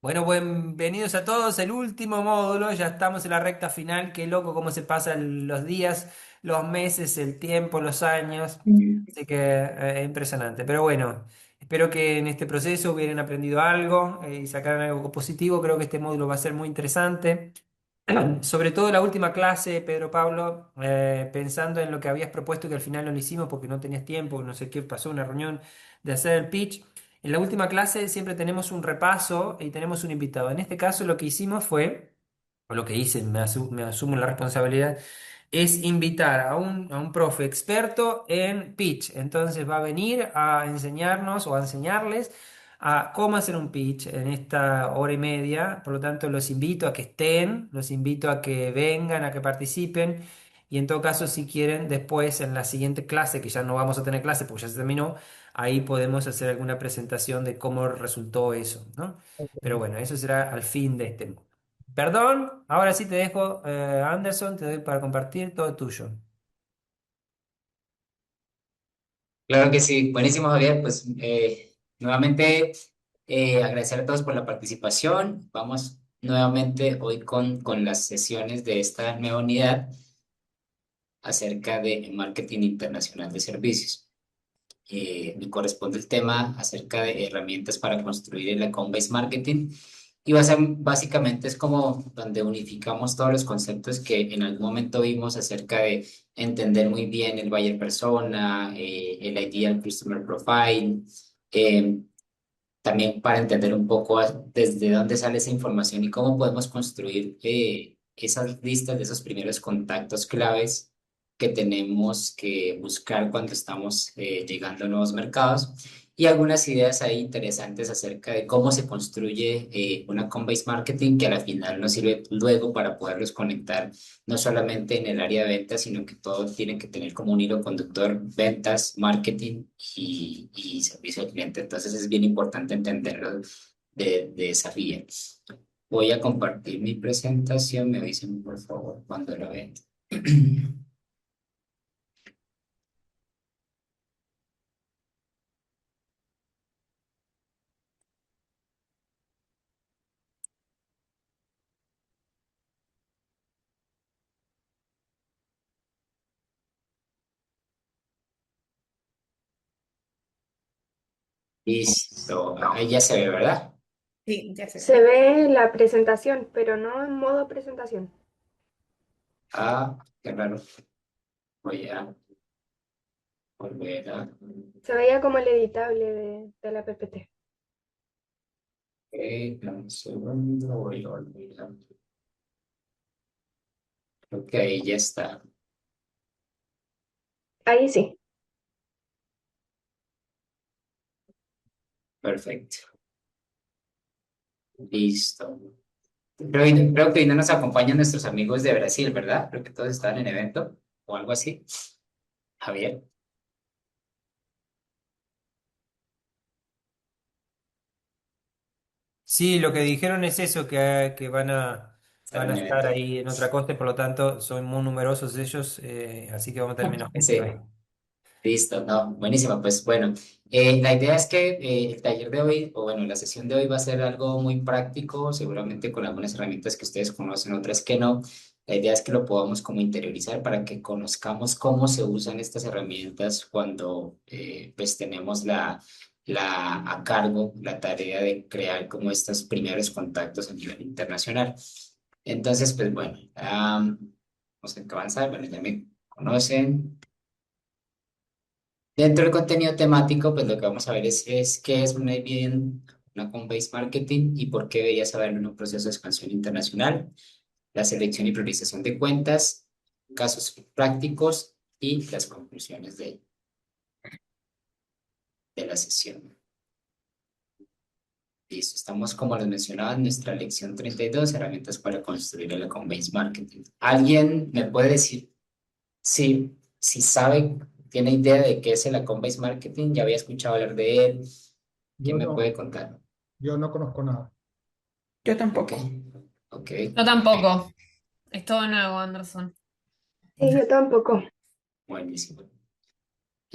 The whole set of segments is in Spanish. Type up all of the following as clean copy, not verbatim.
Bueno, bienvenidos a todos. El último módulo, ya estamos en la recta final. Qué loco cómo se pasan los días, los meses, el tiempo, los años. Mm. Así que es impresionante. Pero bueno, espero que en este proceso hubieran aprendido algo y sacaran algo positivo. Creo que este módulo va a ser muy interesante. Sobre todo la última clase, Pedro Pablo, pensando en lo que habías propuesto que al final no lo hicimos porque no tenías tiempo, no sé qué pasó, una reunión de hacer el pitch. En la última clase siempre tenemos un repaso y tenemos un invitado. En este caso lo que hicimos fue, o lo que hice, me asumo la responsabilidad, es invitar a un profe experto en pitch. Entonces va a venir a enseñarnos o a enseñarles a cómo hacer un pitch en esta hora y media. Por lo tanto, los invito a que estén, los invito a que vengan, a que participen. Y en todo caso, si quieren, después en la siguiente clase, que ya no vamos a tener clase porque ya se terminó, ahí podemos hacer alguna presentación de cómo resultó eso, ¿no? Pero bueno, eso será al fin de este. Perdón, ahora sí te dejo, Anderson, te doy para compartir todo tuyo. Claro que sí, buenísimo Javier, pues nuevamente agradecer a todos por la participación. Vamos nuevamente hoy con las sesiones de esta nueva unidad acerca de marketing internacional de servicios. Me corresponde el tema acerca de herramientas para construir el account-based marketing y básicamente es como donde unificamos todos los conceptos que en algún momento vimos acerca de entender muy bien el buyer persona, el ideal customer profile, eh, también para entender un poco desde dónde sale esa información y cómo podemos construir esas listas de esos primeros contactos claves que tenemos que buscar cuando estamos llegando a nuevos mercados y algunas ideas ahí interesantes acerca de cómo se construye una home-based marketing que a la final nos sirve luego para poderlos conectar no solamente en el área de ventas, sino que todo tiene que tener como un hilo conductor, ventas, marketing y servicio al cliente. Entonces es bien importante entenderlo de esa vía. Voy a compartir mi presentación, me avisen por favor cuando lo vean. Listo, ahí ya se ve, ¿verdad? Sí, ya sé. Se ve la presentación, pero no en modo presentación. Ah, qué raro. Voy a volver a... Se veía como el editable de la PPT. dame un segundo, voy a volver a... Ok, ya está. Ahí sí. Perfecto. Listo. Creo que hoy no nos acompañan nuestros amigos de Brasil, ¿verdad? Creo que todos estaban en evento o algo así. Javier. Sí, lo que dijeron es eso, que Estar van a en estar evento. ahí en otra costa y por lo tanto son muy numerosos ellos, así que vamos a tener menos gente Sí, hoy. listo. No, buenísimo. Pues bueno, la idea es que el taller de hoy, o bueno, la sesión de hoy va a ser algo muy práctico, seguramente con algunas herramientas que ustedes conocen, otras que no. La idea es que lo podamos como interiorizar para que conozcamos cómo se usan estas herramientas cuando pues tenemos a cargo la tarea de crear como estos primeros contactos a nivel internacional. Entonces, pues bueno, vamos a avanzar. Bueno, ya me conocen. Dentro del contenido temático, pues lo que vamos a ver es qué es una home-based marketing y por qué debería saberlo en un proceso de expansión internacional, la selección y priorización de cuentas, casos prácticos y las conclusiones de la sesión. Listo, estamos como les mencionaba en nuestra lección 32, herramientas para construir el home-based marketing. ¿Alguien me puede decir si sabe, tiene idea de qué es el home-based marketing? Ya había escuchado hablar de él. ¿Quién Yo me no, puede contar? yo no conozco nada. Yo Ok, tampoco. ok, Yo tampoco. Es todo nuevo, Anderson. Sí, yo tampoco. buenísimo.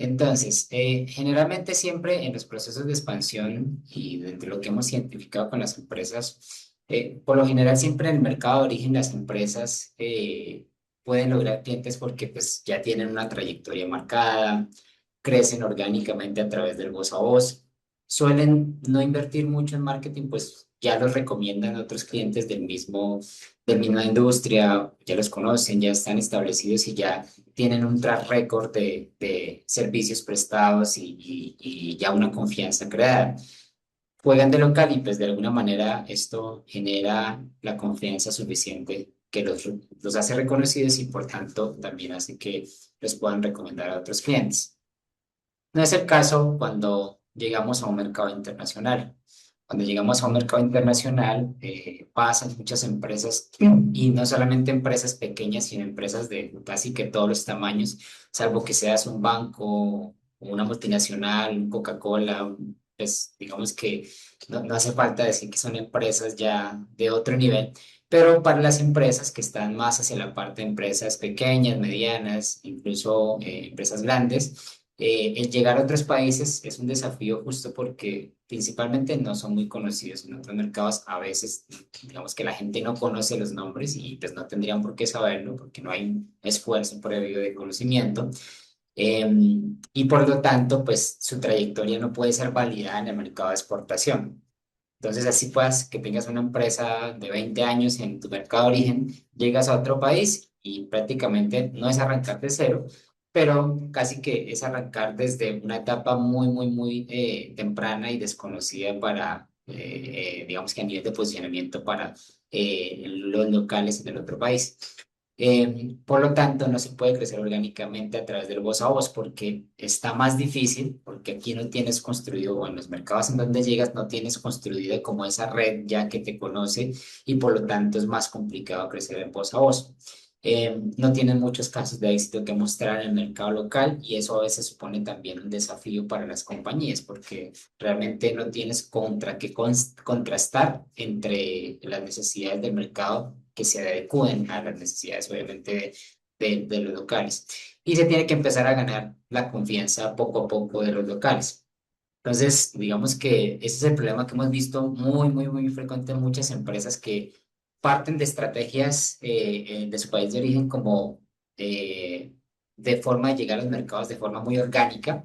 Entonces, generalmente siempre en los procesos de expansión y de lo que hemos identificado con las empresas, por lo general siempre en el mercado de origen las empresas pueden lograr clientes porque pues ya tienen una trayectoria marcada, crecen orgánicamente a través del voz a voz, suelen no invertir mucho en marketing, pues ya los recomiendan otros clientes del misma industria, ya los conocen, ya están establecidos y ya tienen un track record de servicios prestados y ya una confianza creada. Juegan de local y pues de alguna manera esto genera la confianza suficiente que los hace reconocidos y por tanto también hace que los puedan recomendar a otros clientes. No es el caso cuando llegamos a un mercado internacional. Cuando llegamos a un mercado internacional, pasan muchas empresas y no solamente empresas pequeñas, sino empresas de casi que todos los tamaños, salvo que seas un banco, una multinacional, un Coca-Cola, pues digamos que no hace falta decir que son empresas ya de otro nivel, pero para las empresas que están más hacia la parte de empresas pequeñas, medianas, incluso empresas grandes, el llegar a otros países es un desafío justo porque principalmente no son muy conocidos en otros mercados. A veces, digamos que la gente no conoce los nombres y pues no tendrían por qué saberlo porque no hay un esfuerzo previo de conocimiento. Y por lo tanto, pues su trayectoria no puede ser validada en el mercado de exportación. Entonces, así pues, que tengas una empresa de 20 años en tu mercado de origen, llegas a otro país y prácticamente no es arrancar de cero, pero casi que es arrancar desde una etapa muy temprana y desconocida para, digamos que a nivel de posicionamiento para los locales en el otro país. Por lo tanto, no se puede crecer orgánicamente a través del voz a voz porque está más difícil, porque aquí no tienes construido, o en los mercados en donde llegas, no tienes construido como esa red ya que te conoce y por lo tanto es más complicado crecer en voz a voz. No tienen muchos casos de éxito que mostrar en el mercado local y eso a veces supone también un desafío para las compañías porque realmente no tienes contra qué contrastar entre las necesidades del mercado que se adecúen a las necesidades, obviamente, de los locales. Y se tiene que empezar a ganar la confianza poco a poco de los locales. Entonces, digamos que ese es el problema que hemos visto muy frecuente en muchas empresas que parten de estrategias de su país de origen como de forma de llegar a los mercados de forma muy orgánica,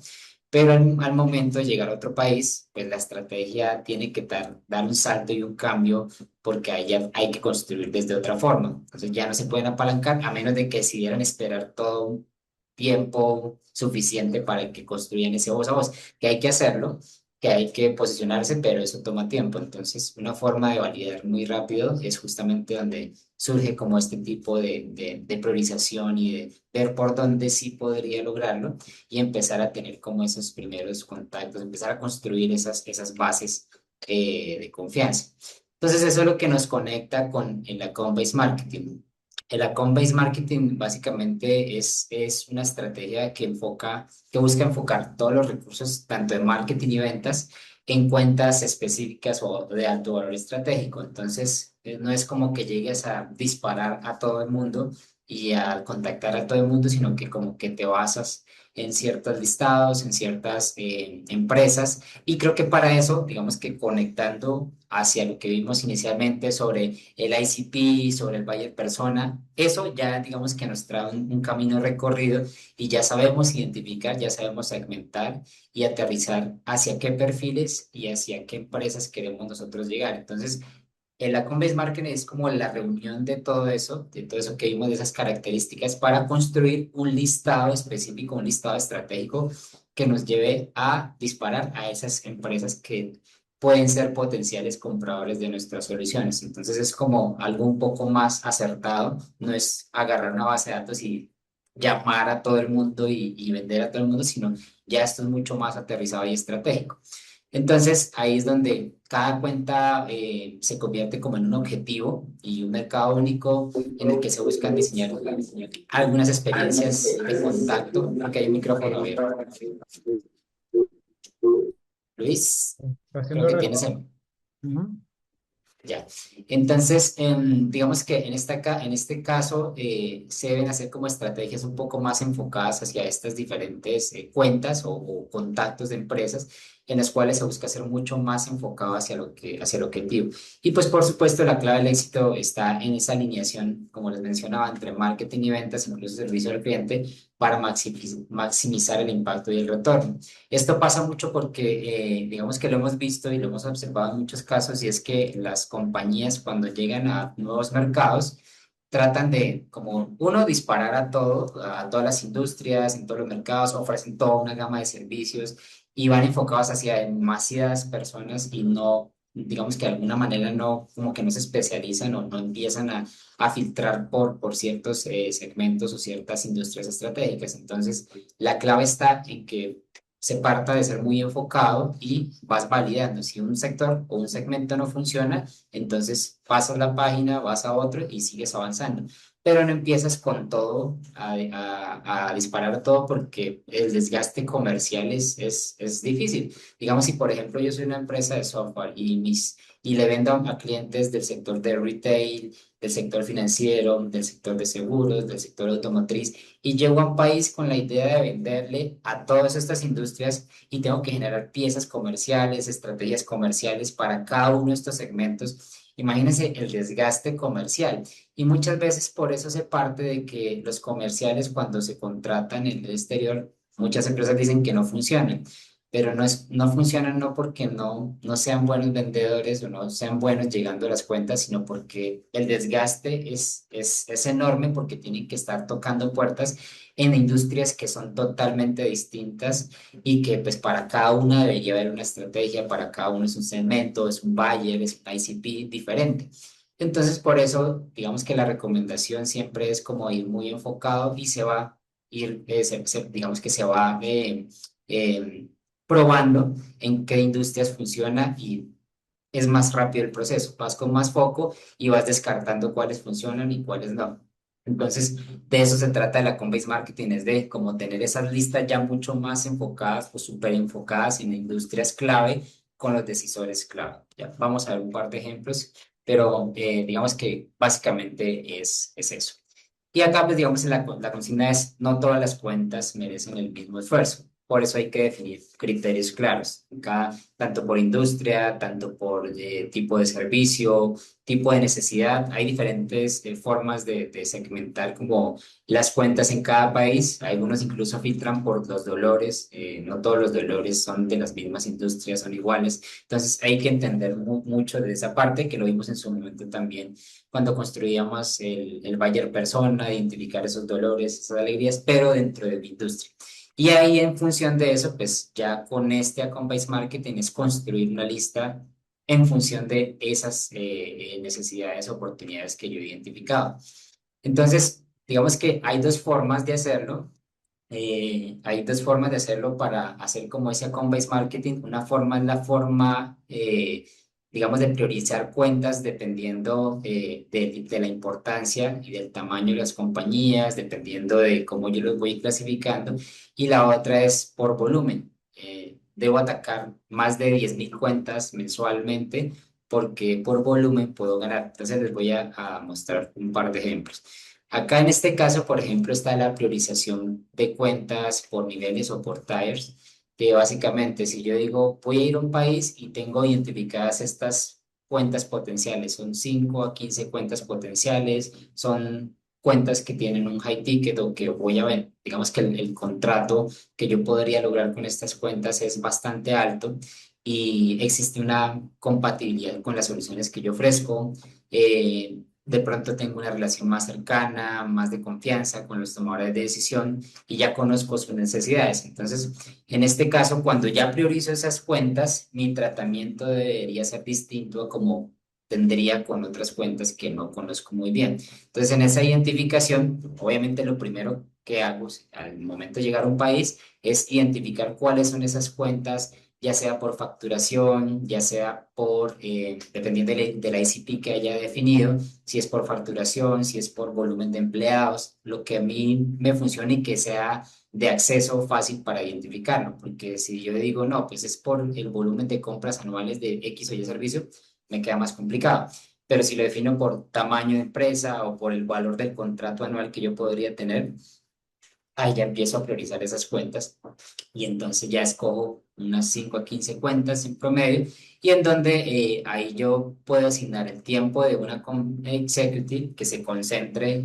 pero al momento de llegar a otro país, pues la estrategia tiene que dar un salto y un cambio porque ahí ya hay que construir desde otra forma. Entonces ya no se pueden apalancar a menos de que decidieran esperar todo un tiempo suficiente para que construyan ese voz a voz, que hay que hacerlo, que hay que posicionarse, pero eso toma tiempo. Entonces, una forma de validar muy rápido es justamente donde surge como este tipo de priorización y de ver por dónde sí podría lograrlo y empezar a tener como esos primeros contactos, empezar a construir esas bases de confianza. Entonces, eso es lo que nos conecta con el account-based marketing. El account-based marketing básicamente es una estrategia que busca enfocar todos los recursos, tanto de marketing y ventas, en cuentas específicas o de alto valor estratégico. Entonces, no es como que llegues a disparar a todo el mundo y a contactar a todo el mundo, sino que como que te basas en ciertos listados, en ciertas empresas. Y creo que para eso, digamos que conectando hacia lo que vimos inicialmente sobre el ICP, sobre el buyer persona, eso ya digamos que nos trae un camino recorrido y ya sabemos identificar, ya sabemos segmentar y aterrizar hacia qué perfiles y hacia qué empresas queremos nosotros llegar. Entonces, el account-based marketing es como la reunión de todo eso que vimos, de esas características para construir un listado específico, un listado estratégico que nos lleve a disparar a esas empresas que pueden ser potenciales compradores de nuestras soluciones. Entonces es como algo un poco más acertado, no es agarrar una base de datos y llamar a todo el mundo y vender a todo el mundo, sino ya esto es mucho más aterrizado y estratégico. Entonces, ahí es donde cada cuenta se convierte como en un objetivo y un mercado único en el que se buscan diseñar algunas experiencias de contacto. Porque hay un micrófono abierto. Luis, Está creo haciendo que tienes reto. el... Ujú. Ya. Entonces, digamos que en este caso se deben hacer como estrategias un poco más enfocadas hacia estas diferentes cuentas o contactos de empresas en las cuales se busca ser mucho más enfocado hacia el objetivo. Y pues por supuesto la clave del éxito está en esa alineación, como les mencionaba, entre marketing y ventas, incluso servicio al cliente, para maximizar el impacto y el retorno. Esto pasa mucho porque, digamos que lo hemos visto y lo hemos observado en muchos casos, y es que las compañías cuando llegan a nuevos mercados tratan de, como uno, disparar a todo, a todas las industrias, en todos los mercados, ofrecen toda una gama de servicios y van enfocados hacia demasiadas personas y no, digamos que de alguna manera no, como que no se especializan o no empiezan a filtrar por ciertos segmentos o ciertas industrias estratégicas. Entonces, la clave está en que se parta de ser muy enfocado y vas validando. Si un sector o un segmento no funciona, entonces pasas la página, vas a otro y sigues avanzando. Pero no empiezas con todo, a disparar todo porque el desgaste comercial es difícil. Digamos, si por ejemplo yo soy una empresa de software y le vendo a clientes del sector de retail, del sector financiero, del sector de seguros, del sector automotriz, y llego a un país con la idea de venderle a todas estas industrias y tengo que generar piezas comerciales, estrategias comerciales para cada uno de estos segmentos. Imagínense el desgaste comercial. Y muchas veces por eso se parte de que los comerciales cuando se contratan en el exterior, muchas empresas dicen que no funcionan. Pero no funcionan no porque no sean buenos vendedores o no sean buenos llegando a las cuentas, sino porque el desgaste es enorme porque tienen que estar tocando puertas en industrias que son totalmente distintas y que pues para cada una debería haber una estrategia, para cada uno es un segmento, es un buyer, es un ICP diferente. Entonces, por eso, digamos que la recomendación siempre es como ir muy enfocado y se va a ir, digamos que se va eh, probando en qué industrias funciona y es más rápido el proceso. Vas con más foco y vas descartando cuáles funcionan y cuáles no. Entonces, de eso se trata de la Home-Based Marketing, es de como tener esas listas ya mucho más enfocadas o súper enfocadas en industrias clave con los decisores clave. Ya, vamos a ver un par de ejemplos, pero digamos que básicamente es eso. Y acá, pues digamos, la consigna es, no todas las cuentas merecen el mismo esfuerzo. Por eso hay que definir criterios claros, tanto por industria, tanto por tipo de servicio, tipo de necesidad. Hay diferentes formas de segmentar como las cuentas en cada país. Algunos incluso filtran por los dolores. No todos los dolores son de las mismas industrias, son iguales. Entonces hay que entender mucho de esa parte, que lo vimos en su momento también cuando construíamos el buyer persona, identificar esos dolores, esas alegrías, pero dentro de mi industria. Y ahí en función de eso, pues ya con este account-based marketing es construir una lista en función de esas necesidades, oportunidades que yo he identificado. Entonces, digamos que hay dos formas de hacerlo. Hay dos formas de hacerlo para hacer como ese account-based marketing. Una forma es la forma, digamos, de priorizar cuentas dependiendo de la importancia y del tamaño de las compañías, dependiendo de cómo yo los voy clasificando. Y la otra es por volumen. Debo atacar más de 10.000 cuentas mensualmente porque por volumen puedo ganar. Entonces les voy a mostrar un par de ejemplos. Acá en este caso, por ejemplo, está la priorización de cuentas por niveles o por tiers, que básicamente si yo digo voy a ir a un país y tengo identificadas estas cuentas potenciales, son 5 a 15 cuentas potenciales, son cuentas que tienen un high ticket o que voy a ver, digamos que el contrato que yo podría lograr con estas cuentas es bastante alto y existe una compatibilidad con las soluciones que yo ofrezco. De pronto tengo una relación más cercana, más de confianza con los tomadores de decisión y ya conozco sus necesidades. Entonces, en este caso, cuando ya priorizo esas cuentas, mi tratamiento debería ser distinto a como tendría con otras cuentas que no conozco muy bien. Entonces, en esa identificación, obviamente lo primero que hago al momento de llegar a un país es identificar cuáles son esas cuentas, ya sea por facturación, ya sea por, dependiendo de la ICP que haya definido, si es por facturación, si es por volumen de empleados, lo que a mí me funcione y que sea de acceso fácil para identificarlo, porque si yo digo, no, pues es por el volumen de compras anuales de X o Y servicio, me queda más complicado. Pero si lo defino por tamaño de empresa o por el valor del contrato anual que yo podría tener, ahí ya empiezo a priorizar esas cuentas y entonces ya escojo unas 5 a 15 cuentas en promedio y en donde ahí yo puedo asignar el tiempo de una executive que se concentre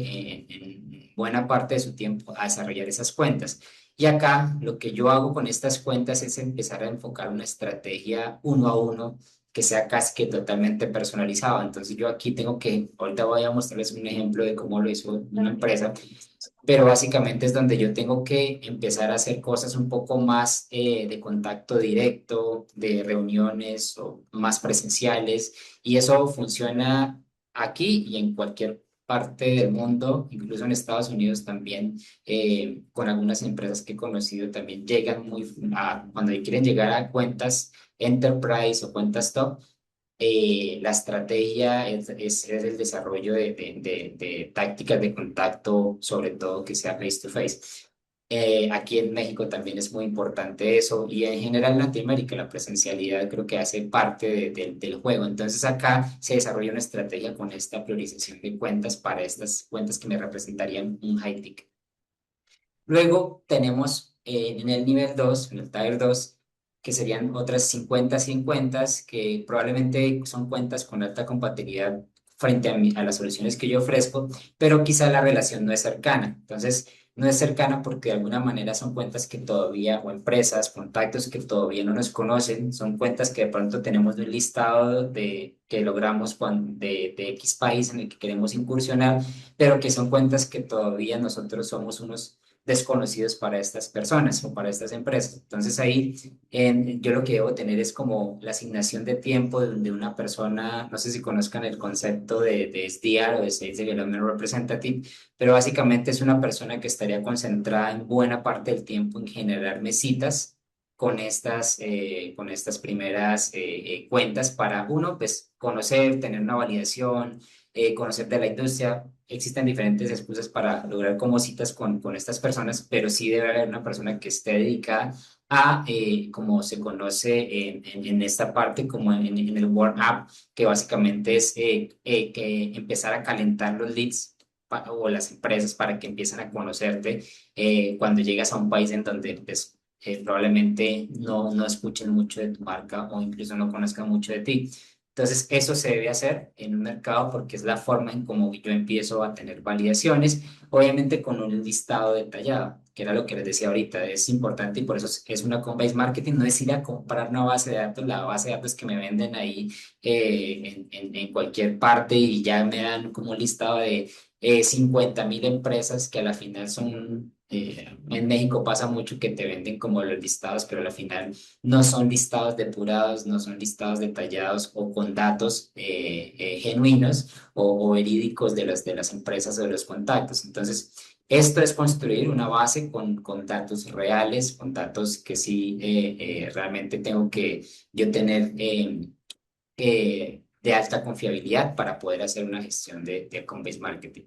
en buena parte de su tiempo a desarrollar esas cuentas. Y acá lo que yo hago con estas cuentas es empezar a enfocar una estrategia uno a uno que sea casi que totalmente personalizado. Entonces yo aquí tengo que, ahorita voy a mostrarles un ejemplo de cómo lo hizo una empresa, pero básicamente es donde yo tengo que empezar a hacer cosas un poco más de contacto directo, de reuniones o más presenciales, y eso funciona aquí y en cualquier parte del mundo, incluso en Estados Unidos también, con algunas empresas que he conocido también llegan cuando quieren llegar a cuentas enterprise o cuentas top, la estrategia es el desarrollo de tácticas de contacto, sobre todo que sea face to face. Aquí en México también es muy importante eso y en general en Latinoamérica la presencialidad creo que hace parte del juego. Entonces acá se desarrolla una estrategia con esta priorización de cuentas para estas cuentas que me representarían un high ticket. Luego tenemos en el nivel 2 en el Tier 2 que serían otras 50 100 cuentas que probablemente son cuentas con alta compatibilidad frente a las soluciones que yo ofrezco, pero quizá la relación no es cercana. Entonces, no es cercana porque de alguna manera son cuentas que todavía, o empresas, contactos que todavía no nos conocen, son cuentas que de pronto tenemos de un listado que logramos de X país en el que queremos incursionar, pero que son cuentas que todavía nosotros somos unos desconocidos para estas personas o para estas empresas. Entonces ahí yo lo que debo tener es como la asignación de tiempo de una persona, no sé si conozcan el concepto de SDR o de Sales Development Representative, pero básicamente es una persona que estaría concentrada en buena parte del tiempo en generarme citas con estas primeras cuentas para uno, pues conocer, tener una validación, conocer de la industria. Existen diferentes excusas para lograr como citas con estas personas, pero sí debe haber una persona que esté dedicada a, como se conoce en esta parte, como en el warm-up, que básicamente es que empezar a calentar los leads o las empresas para que empiecen a conocerte cuando llegas a un país en donde pues, probablemente no escuchen mucho de tu marca o incluso no conozcan mucho de ti. Entonces, eso se debe hacer en un mercado porque es la forma en cómo yo empiezo a tener validaciones, obviamente con un listado detallado, que era lo que les decía ahorita, es importante y por eso es una home-based marketing, no es ir a comprar una base de datos, la base de datos que me venden ahí en cualquier parte y ya me dan como un listado de 50.000 empresas que a la final son... en México pasa mucho que te venden como los listados, pero al final no son listados depurados, no son listados detallados o con datos genuinos o verídicos de las empresas o de los contactos. Entonces, esto es construir una base con datos reales, con datos que sí realmente tengo que yo tener de alta confiabilidad para poder hacer una gestión de account-based marketing.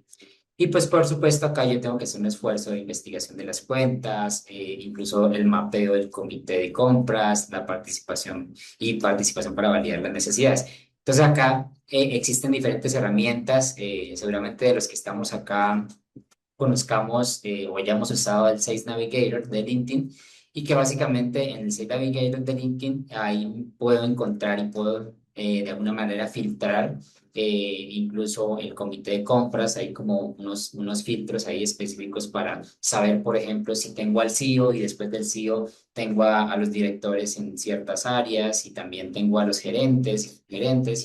Y pues por supuesto acá yo tengo que hacer un esfuerzo de investigación de las cuentas, incluso el mapeo del comité de compras, la participación y participación para validar las necesidades. Entonces acá existen diferentes herramientas, seguramente de los que estamos acá conozcamos o hayamos usado el Sales Navigator de LinkedIn y que básicamente en el Sales Navigator de LinkedIn ahí puedo encontrar y puedo de alguna manera filtrar incluso el comité de compras, hay como unos filtros ahí específicos para saber, por ejemplo, si tengo al CEO y después del CEO tengo a los directores en ciertas áreas y también tengo a los gerentes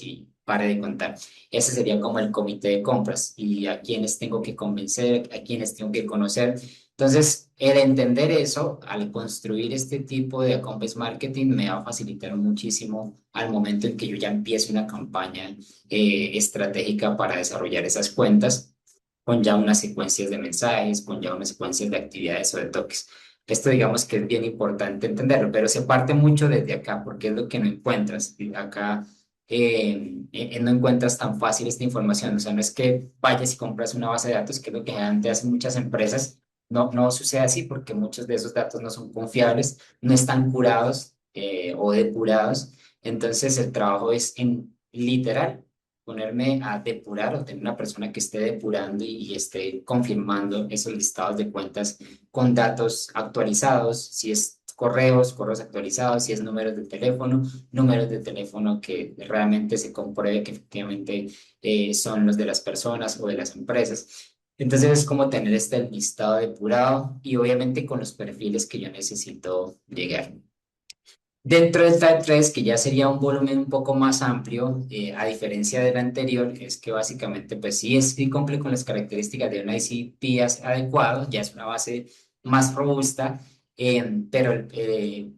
y pare de contar. Ese sería como el comité de compras y a quienes tengo que convencer, a quienes tengo que conocer. Entonces, el entender eso al construir este tipo de account-based marketing me va a facilitar muchísimo al momento en que yo ya empiece una campaña estratégica para desarrollar esas cuentas con ya unas secuencias de mensajes, con ya unas secuencias de actividades o de toques. Esto digamos que es bien importante entenderlo, pero se parte mucho desde acá porque es lo que no encuentras. Acá no encuentras tan fácil esta información. O sea, no es que vayas y compras una base de datos, que es lo que generalmente hacen muchas empresas. No sucede así porque muchos de esos datos no son confiables, no están curados o depurados. Entonces, el trabajo es en literal, ponerme a depurar o tener una persona que esté depurando y esté confirmando esos listados de cuentas con datos actualizados, si es correos, correos actualizados, si es números de teléfono que realmente se compruebe que efectivamente son los de las personas o de las empresas. Entonces es como tener este listado depurado y obviamente con los perfiles que yo necesito llegar. Dentro del Type 3, que ya sería un volumen un poco más amplio, a diferencia del anterior, es que básicamente, pues sí cumple con las características de un ICP adecuado, ya es una base más robusta, pero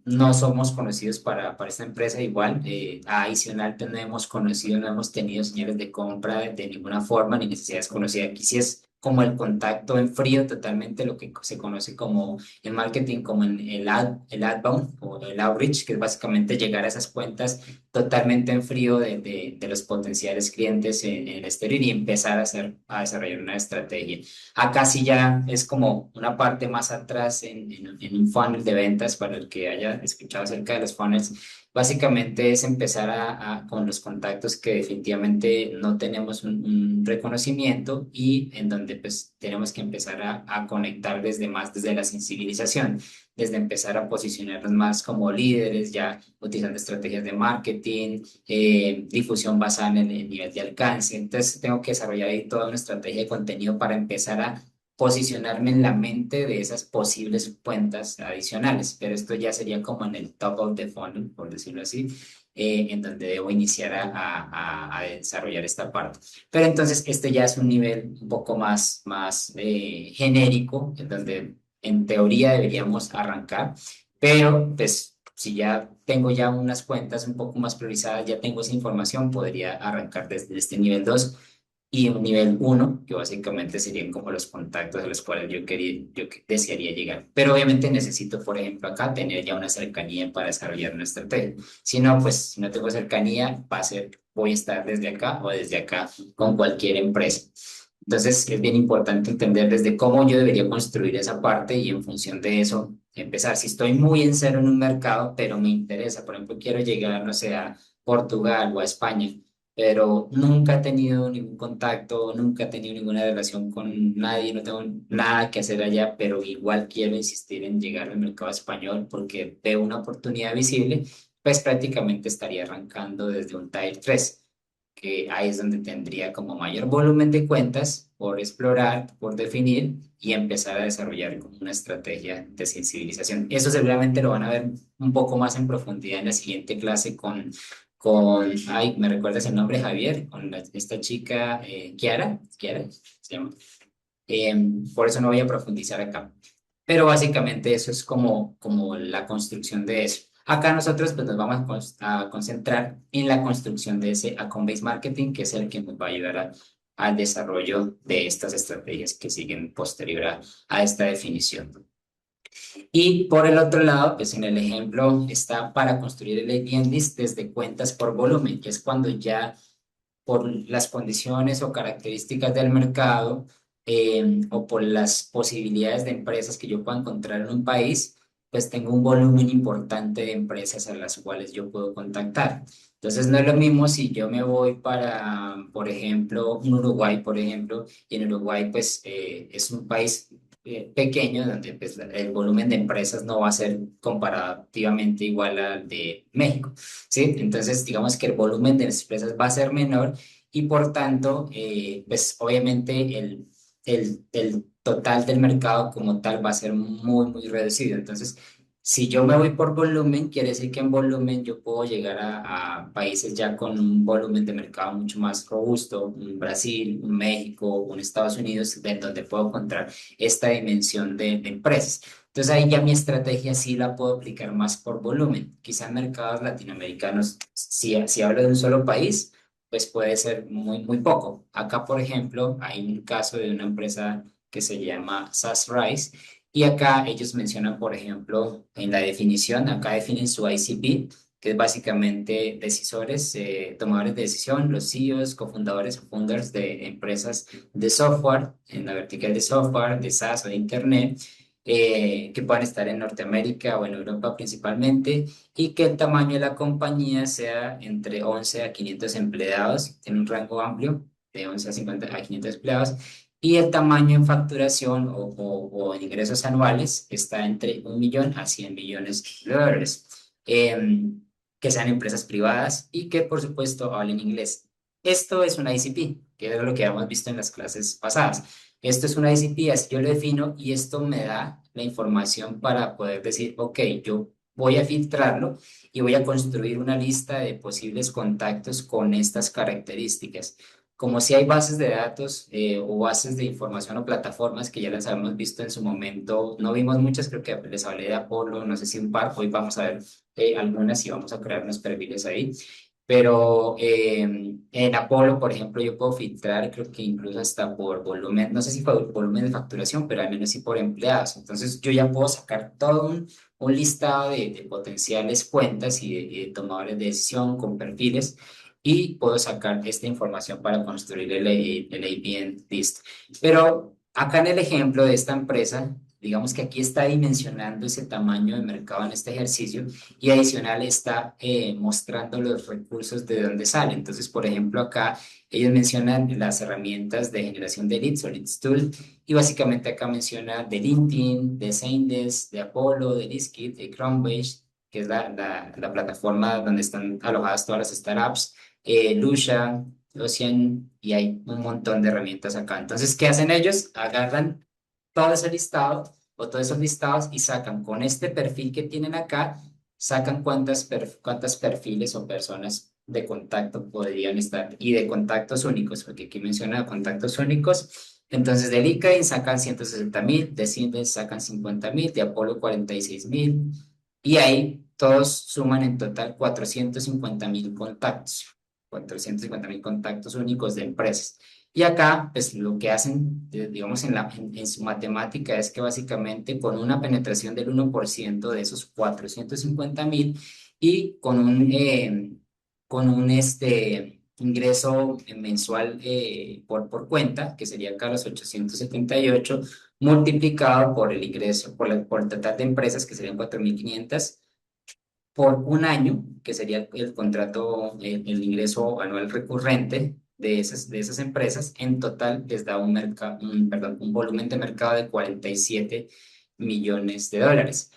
no somos conocidos para esta empresa igual. Adicional, pues, no hemos conocido, no hemos tenido señales de compra de ninguna forma, ni necesidades conocidas. Aquí sí es como el contacto en frío, totalmente lo que se conoce como en marketing como en el outbound o el outreach, que es básicamente llegar a esas cuentas totalmente en frío de los potenciales clientes en el exterior y empezar a desarrollar una estrategia. Acá sí ya es como una parte más atrás en un funnel de ventas para el que haya escuchado acerca de los funnels. Básicamente es empezar con los contactos que definitivamente no tenemos un reconocimiento y en donde pues tenemos que empezar a conectar desde la sensibilización, desde empezar a posicionarnos más como líderes, ya utilizando estrategias de marketing, difusión basada en el nivel de alcance. Entonces tengo que desarrollar ahí toda una estrategia de contenido para empezar a posicionarme en la mente de esas posibles cuentas adicionales, pero esto ya sería como en el top of the funnel, por decirlo así, en donde debo iniciar a desarrollar esta parte. Pero entonces este ya es un nivel un poco más genérico, en donde en teoría deberíamos arrancar, pero pues si ya tengo ya unas cuentas un poco más priorizadas, ya tengo esa información, podría arrancar desde este nivel 2 y un nivel uno que básicamente serían como los contactos a los cuales desearía llegar. Pero obviamente necesito, por ejemplo, acá tener ya una cercanía para desarrollar una estrategia. Si no, pues si no tengo cercanía, voy a estar desde acá o desde acá con cualquier empresa. Entonces es bien importante entender desde cómo yo debería construir esa parte y en función de eso empezar. Si estoy muy en cero en un mercado, pero me interesa, por ejemplo, quiero llegar, no sé, a Portugal o a España, pero nunca he tenido ningún contacto, nunca he tenido ninguna relación con nadie, no tengo nada que hacer allá, pero igual quiero insistir en llegar al mercado español porque veo una oportunidad visible, pues prácticamente estaría arrancando desde un Tier 3, que ahí es donde tendría como mayor volumen de cuentas por explorar, por definir y empezar a desarrollar como una estrategia de sensibilización. Eso seguramente lo van a ver un poco más en profundidad en la siguiente clase ay, ¿me recuerdas el nombre, Javier? Con esta chica, Kiara, se llama. Por eso no voy a profundizar acá. Pero básicamente eso es como la construcción de eso. Acá nosotros pues nos vamos a concentrar en la construcción de ese account-based marketing, que es el que nos va a ayudar al desarrollo de estas estrategias que siguen posterior a esta definición. Y por el otro lado, pues en el ejemplo está para construir el ABM list desde cuentas por volumen, que es cuando ya por las condiciones o características del mercado o por las posibilidades de empresas que yo pueda encontrar en un país, pues tengo un volumen importante de empresas a las cuales yo puedo contactar. Entonces no es lo mismo si yo me voy para, por ejemplo, un Uruguay, por ejemplo, y en Uruguay pues es un país pequeño donde pues, el volumen de empresas no va a ser comparativamente igual al de México. ¿Sí? Entonces, digamos que el volumen de las empresas va a ser menor y por tanto, pues obviamente el total del mercado como tal va a ser muy reducido. Entonces, si yo me voy por volumen, quiere decir que en volumen yo puedo llegar a países ya con un volumen de mercado mucho más robusto, un Brasil, un México, un Estados Unidos, de donde puedo encontrar esta dimensión de empresas. Entonces ahí ya mi estrategia sí la puedo aplicar más por volumen. Quizá en mercados latinoamericanos, si hablo de un solo país, pues puede ser muy poco. Acá, por ejemplo, hay un caso de una empresa que se llama SAS Rise y acá ellos mencionan, por ejemplo, en la definición, acá definen su ICP, que es básicamente decisores, tomadores de decisión, los CEOs, cofundadores o founders de empresas de software, en la vertical de software, de SaaS o de Internet que puedan estar en Norteamérica o en Europa principalmente, y que el tamaño de la compañía sea entre 11 a 500 empleados, tiene un rango amplio de 11 a 50 a 500 empleados, y el tamaño en facturación o en ingresos anuales está entre 1 millón a 100 millones de dólares. Que sean empresas privadas y que por supuesto hablen inglés. Esto es una ICP, que es lo que hemos visto en las clases pasadas. Esto es una ICP, así yo lo defino y esto me da la información para poder decir, ok, yo voy a filtrarlo y voy a construir una lista de posibles contactos con estas características. Como si hay bases de datos o bases de información o plataformas que ya las habíamos visto en su momento, no vimos muchas, creo que les hablé de Apolo, no sé si un par, hoy vamos a ver algunas y vamos a crear unos perfiles ahí. Pero en Apolo, por ejemplo, yo puedo filtrar, creo que incluso hasta por volumen, no sé si por volumen de facturación, pero al menos sí por empleados. Entonces yo ya puedo sacar todo un listado de potenciales cuentas y de tomadores de decisión con perfiles y puedo sacar esta información para construir el ABN list. Pero acá en el ejemplo de esta empresa, digamos que aquí está dimensionando ese tamaño de mercado en este ejercicio y adicional está mostrando los recursos de dónde salen. Entonces, por ejemplo, acá ellos mencionan las herramientas de generación de leads o Leads Tool y básicamente acá menciona de LinkedIn, de Zendesk, de Apollo, de Liskit, de Chromebase, que es la plataforma donde están alojadas todas las startups, Lusha, Ocean y hay un montón de herramientas acá. Entonces, ¿qué hacen ellos? Agarran todo ese listado o todos esos listados y sacan con este perfil que tienen acá, sacan cuántas perfiles o personas de contacto podrían estar y de contactos únicos, porque aquí menciona contactos únicos. Entonces de LinkedIn sacan 160.000, de Siemens sacan 50.000, de Apolo 46.000 y ahí todos suman en total 450.000 contactos, 450.000 contactos únicos de empresas. Y acá, pues lo que hacen, digamos, en su matemática es que básicamente con una penetración del 1% de esos 450.000 y con un ingreso mensual por cuenta, que sería acá los 878 multiplicado por el ingreso, por el total de empresas, que serían 4.500 por un año, que sería el contrato, el ingreso anual recurrente de esas empresas, en total les da perdón, un volumen de mercado de 47 millones de dólares.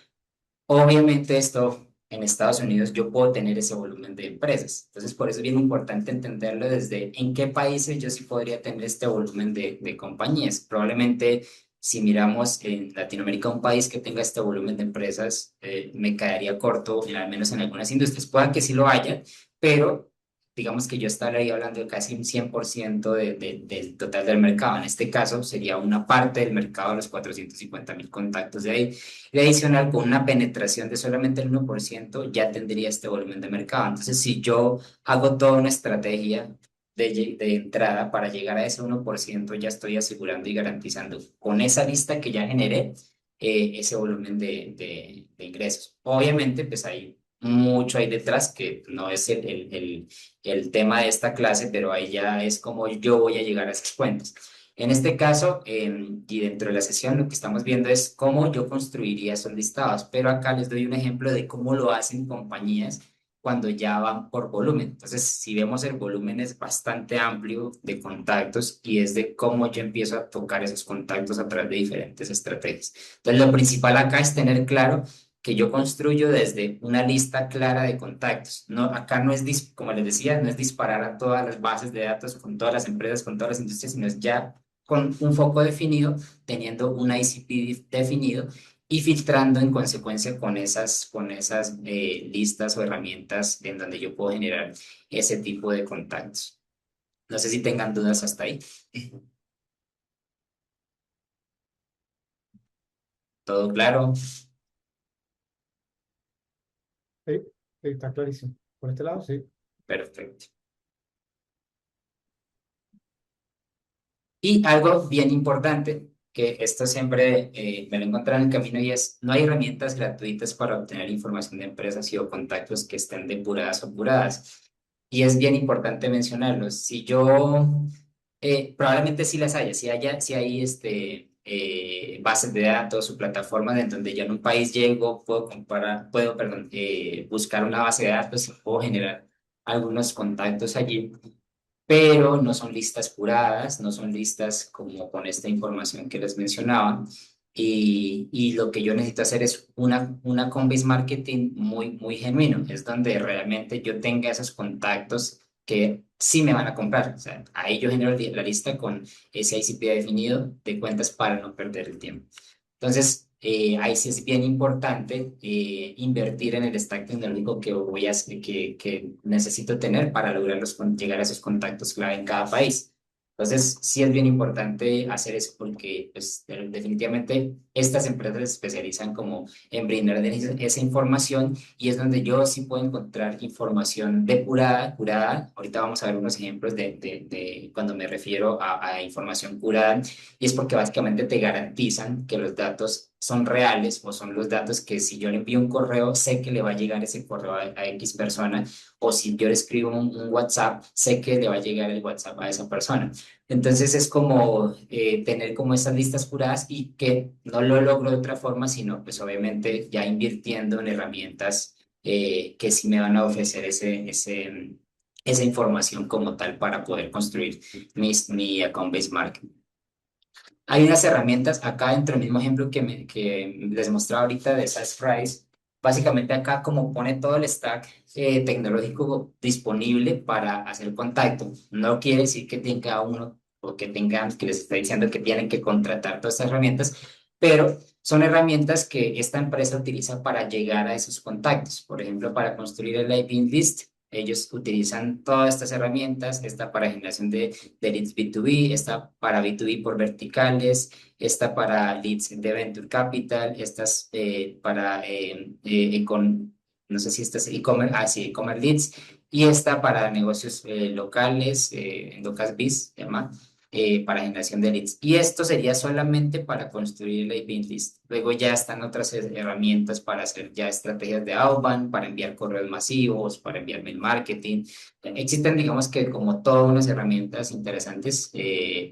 Obviamente esto en Estados Unidos yo puedo tener ese volumen de empresas. Entonces por eso es bien importante entenderlo desde en qué países yo sí podría tener este volumen de compañías. Probablemente si miramos en Latinoamérica un país que tenga este volumen de empresas, me quedaría corto, al menos en algunas industrias. Pueda que sí lo haya, pero digamos que yo estaría hablando de casi un 100% del total del mercado. En este caso sería una parte del mercado, los 450.000 contactos de ahí. Y adicional, con una penetración de solamente el 1% ya tendría este volumen de mercado. Entonces, si yo hago toda una estrategia de entrada para llegar a ese 1% ya estoy asegurando y garantizando con esa lista que ya generé ese volumen de ingresos. Obviamente, pues hay mucho ahí detrás que no es el tema de esta clase, pero ahí ya es como yo voy a llegar a esas cuentas. En este caso, y dentro de la sesión, lo que estamos viendo es cómo yo construiría esos listados, pero acá les doy un ejemplo de cómo lo hacen compañías cuando ya van por volumen. Entonces, si vemos el volumen es bastante amplio de contactos y es de cómo yo empiezo a tocar esos contactos a través de diferentes estrategias. Entonces, lo principal acá es tener claro que yo construyo desde una lista clara de contactos. No, acá no es, como les decía, no es disparar a todas las bases de datos con todas las empresas, con todas las industrias, sino es ya con un foco definido, teniendo un ICP definido y filtrando en consecuencia con esas listas o herramientas en donde yo puedo generar ese tipo de contactos. No sé si tengan dudas hasta ahí. ¿Todo claro? Sí, sí, está clarísimo. Por este lado, sí. Perfecto. Y algo bien importante, que esto siempre me lo he encontrado en el camino y es, no hay herramientas gratuitas para obtener información de empresas y o contactos que estén depuradas o apuradas. Y es bien importante mencionarlo. Si yo, probablemente sí las haya, si hay bases de datos o plataformas en donde yo en un país llego, puedo comparar, puedo, perdón, buscar una base de datos y puedo generar algunos contactos allí, pero no son listas curadas, no son listas como con esta información que les mencionaba. Y lo que yo necesito hacer es una home-based marketing muy genuino, es donde realmente yo tenga esos contactos que sí me van a comprar. O sea, ahí yo genero la lista con ese ICP definido de cuentas para no perder el tiempo. Entonces, ahí sí es bien importante invertir en el stack tecnológico que que necesito tener para lograr llegar a esos contactos clave en cada país. Entonces, sí es bien importante hacer eso porque pues, definitivamente estas empresas se especializan como en brindar esa información y es donde yo sí puedo encontrar información depurada, curada. Ahorita vamos a ver unos ejemplos de cuando me refiero a información curada y es porque básicamente te garantizan que los datos son reales o son los datos que si yo le envío un correo, sé que le va a llegar ese correo a X persona, o si yo le escribo un WhatsApp, sé que le va a llegar el WhatsApp a esa persona. Entonces es como tener como esas listas curadas y que no lo logro de otra forma, sino pues obviamente ya invirtiendo en herramientas que sí me van a ofrecer esa información como tal para poder construir mi account-based marketing. Hay unas herramientas acá dentro del mismo ejemplo que les mostraba ahorita de SaaS Price. Básicamente acá como pone todo el stack tecnológico disponible para hacer contacto. No quiere decir que tenga uno o que tengan, que les está diciendo que tienen que contratar todas estas herramientas, pero son herramientas que esta empresa utiliza para llegar a esos contactos. Por ejemplo, para construir el IP list, ellos utilizan todas estas herramientas, esta para generación de leads B2B, esta para B2B por verticales, esta para leads de Venture Capital, estas para no sé si esta es e-commerce, sí, e-commerce leads, y esta para negocios locales, locas biz, se llama, para generación de leads. Y esto sería solamente para construir el A/B list. Luego ya están otras herramientas para hacer ya estrategias de outbound, para enviar correos masivos, para enviar mail marketing. Existen, digamos que como todas unas herramientas interesantes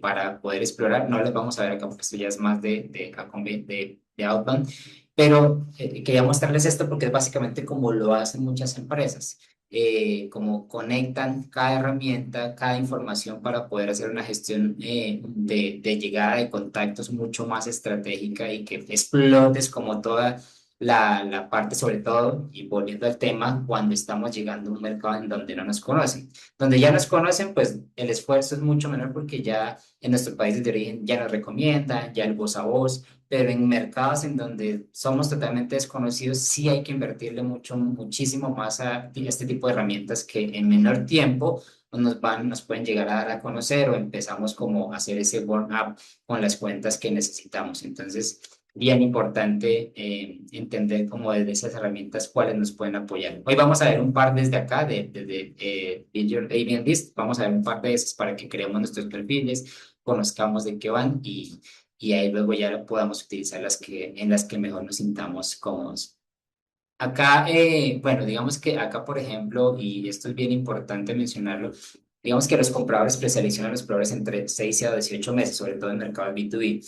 para poder explorar. No las vamos a ver acá porque esto ya es más de outbound, pero quería mostrarles esto porque es básicamente como lo hacen muchas empresas. Como conectan cada herramienta, cada información para poder hacer una gestión de llegada de contactos mucho más estratégica y que explotes como toda la parte, sobre todo, y volviendo al tema, cuando estamos llegando a un mercado en donde no nos conocen. Donde ya nos conocen, pues el esfuerzo es mucho menor porque ya en nuestros países de origen ya nos recomiendan, ya el voz a voz, pero en mercados en donde somos totalmente desconocidos, sí hay que invertirle muchísimo más a este tipo de herramientas que en menor tiempo nos pueden llegar a dar a conocer o empezamos como a hacer ese warm up con las cuentas que necesitamos. Entonces, bien importante entender como desde esas herramientas cuáles nos pueden apoyar. Hoy vamos a ver un par desde acá, desde Build Your ABM List, vamos a ver un par de esas para que creemos nuestros perfiles, conozcamos de qué van y ahí luego ya podamos utilizar en las que mejor nos sintamos cómodos. Acá, bueno, digamos que acá, por ejemplo, y esto es bien importante mencionarlo, digamos que los compradores preseleccionan a los proveedores entre 6 a 18 meses, sobre todo en mercados B2B,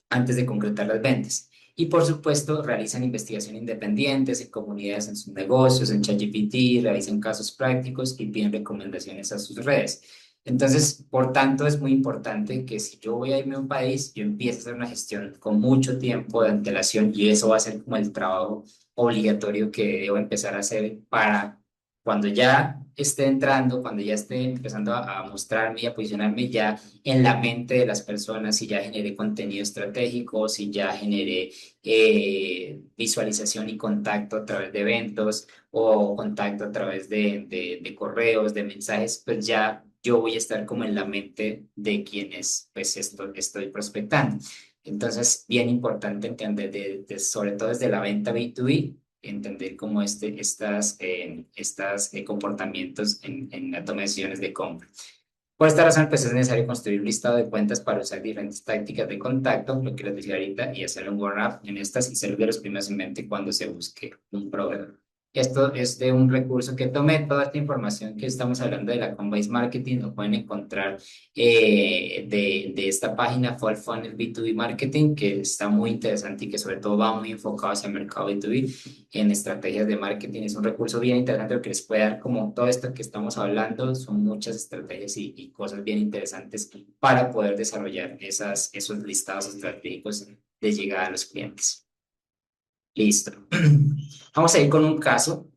antes de concretar las ventas. Y por supuesto, realizan investigación independientes en comunidades en sus negocios, en ChatGPT, realizan casos prácticos y piden recomendaciones a sus redes. Entonces, por tanto, es muy importante que si yo voy a irme a un país, yo empiece a hacer una gestión con mucho tiempo de antelación y eso va a ser como el trabajo obligatorio que debo empezar a hacer para cuando ya esté entrando, cuando ya esté empezando a mostrarme y a posicionarme ya en la mente de las personas, si ya generé contenido estratégico, si ya generé visualización y contacto a través de eventos o contacto a través de correos, de mensajes, pues ya yo voy a estar como en la mente de quienes pues estoy prospectando. Entonces, bien importante entender, sobre todo desde la venta B2B, entender cómo estas comportamientos en la toma de decisiones de compra. Por esta razón, pues es necesario construir un listado de cuentas para usar diferentes tácticas de contacto, lo que les decía ahorita, y hacer un warm-up en estas y ser de los primeros en mente cuando se busque un proveedor. Esto es de un recurso que tomé. Toda esta información que estamos hablando de la Coinbase Marketing lo pueden encontrar de esta página Fall Funnel B2B Marketing, que está muy interesante y que sobre todo va muy enfocado hacia el mercado B2B en estrategias de marketing. Es un recurso bien interesante lo que les puede dar como todo esto que estamos hablando. Son muchas estrategias y cosas bien interesantes para poder desarrollar esos listados estratégicos de llegada a los clientes. Listo. Vamos a ir con un caso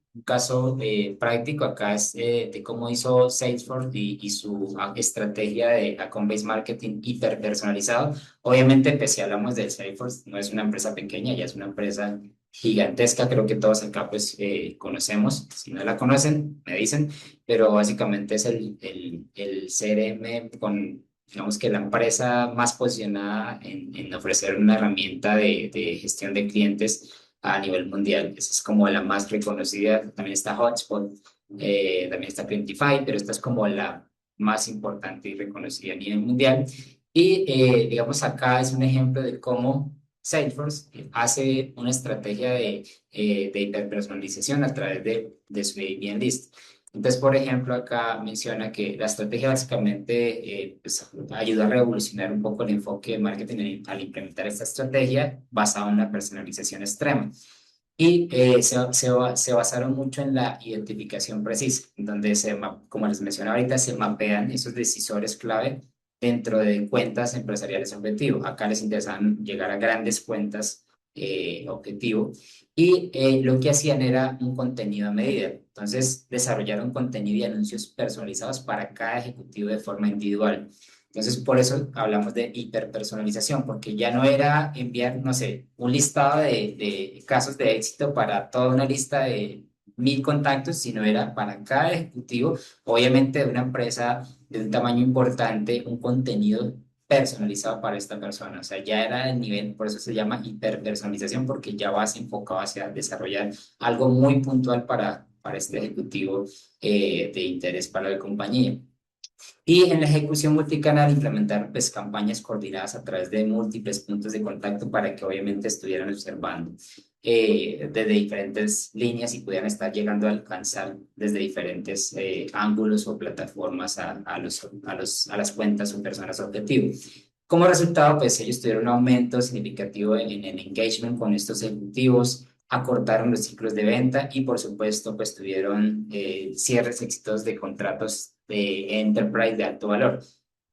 práctico acá es de cómo hizo Salesforce y su estrategia de account-based marketing hiperpersonalizado. Obviamente, pues si hablamos de Salesforce, no es una empresa pequeña, ya es una empresa gigantesca, creo que todos acá pues conocemos, si no la conocen, me dicen, pero básicamente es el CRM con, digamos que la empresa más posicionada en ofrecer una herramienta de gestión de clientes a nivel mundial. Esa es como la más reconocida. También está Hotspot, también está Clientify, pero esta es como la más importante y reconocida a nivel mundial. Y digamos acá es un ejemplo de cómo Salesforce hace una estrategia de hiperpersonalización a través de su ABM List. Entonces, por ejemplo, acá menciona que la estrategia básicamente pues, ayuda a revolucionar un poco el enfoque de marketing al implementar esta estrategia basada en la personalización extrema. Y se basaron mucho en la identificación precisa, donde como les mencioné ahorita, se mapean esos decisores clave dentro de cuentas empresariales objetivo. Acá les interesa llegar a grandes cuentas objetivo y lo que hacían era un contenido a medida. Entonces, desarrollaron contenido y anuncios personalizados para cada ejecutivo de forma individual. Entonces, por eso hablamos de hiperpersonalización, porque ya no era enviar, no sé, un listado de casos de éxito para toda una lista de 1000 contactos, sino era para cada ejecutivo, obviamente de una empresa de un tamaño importante, un contenido personalizado para esta persona. O sea, ya era el nivel, por eso se llama hiperpersonalización, porque ya vas enfocado hacia desarrollar algo muy puntual para este ejecutivo de interés para la compañía. Y en la ejecución multicanal implementar pues, campañas coordinadas a través de múltiples puntos de contacto para que obviamente estuvieran observando desde diferentes líneas y pudieran estar llegando a alcanzar desde diferentes ángulos o plataformas a las cuentas o personas objetivo. Como resultado, pues ellos tuvieron un aumento significativo en el engagement con estos ejecutivos, acortaron los ciclos de venta y por supuesto pues tuvieron cierres exitosos de contratos de enterprise de alto valor.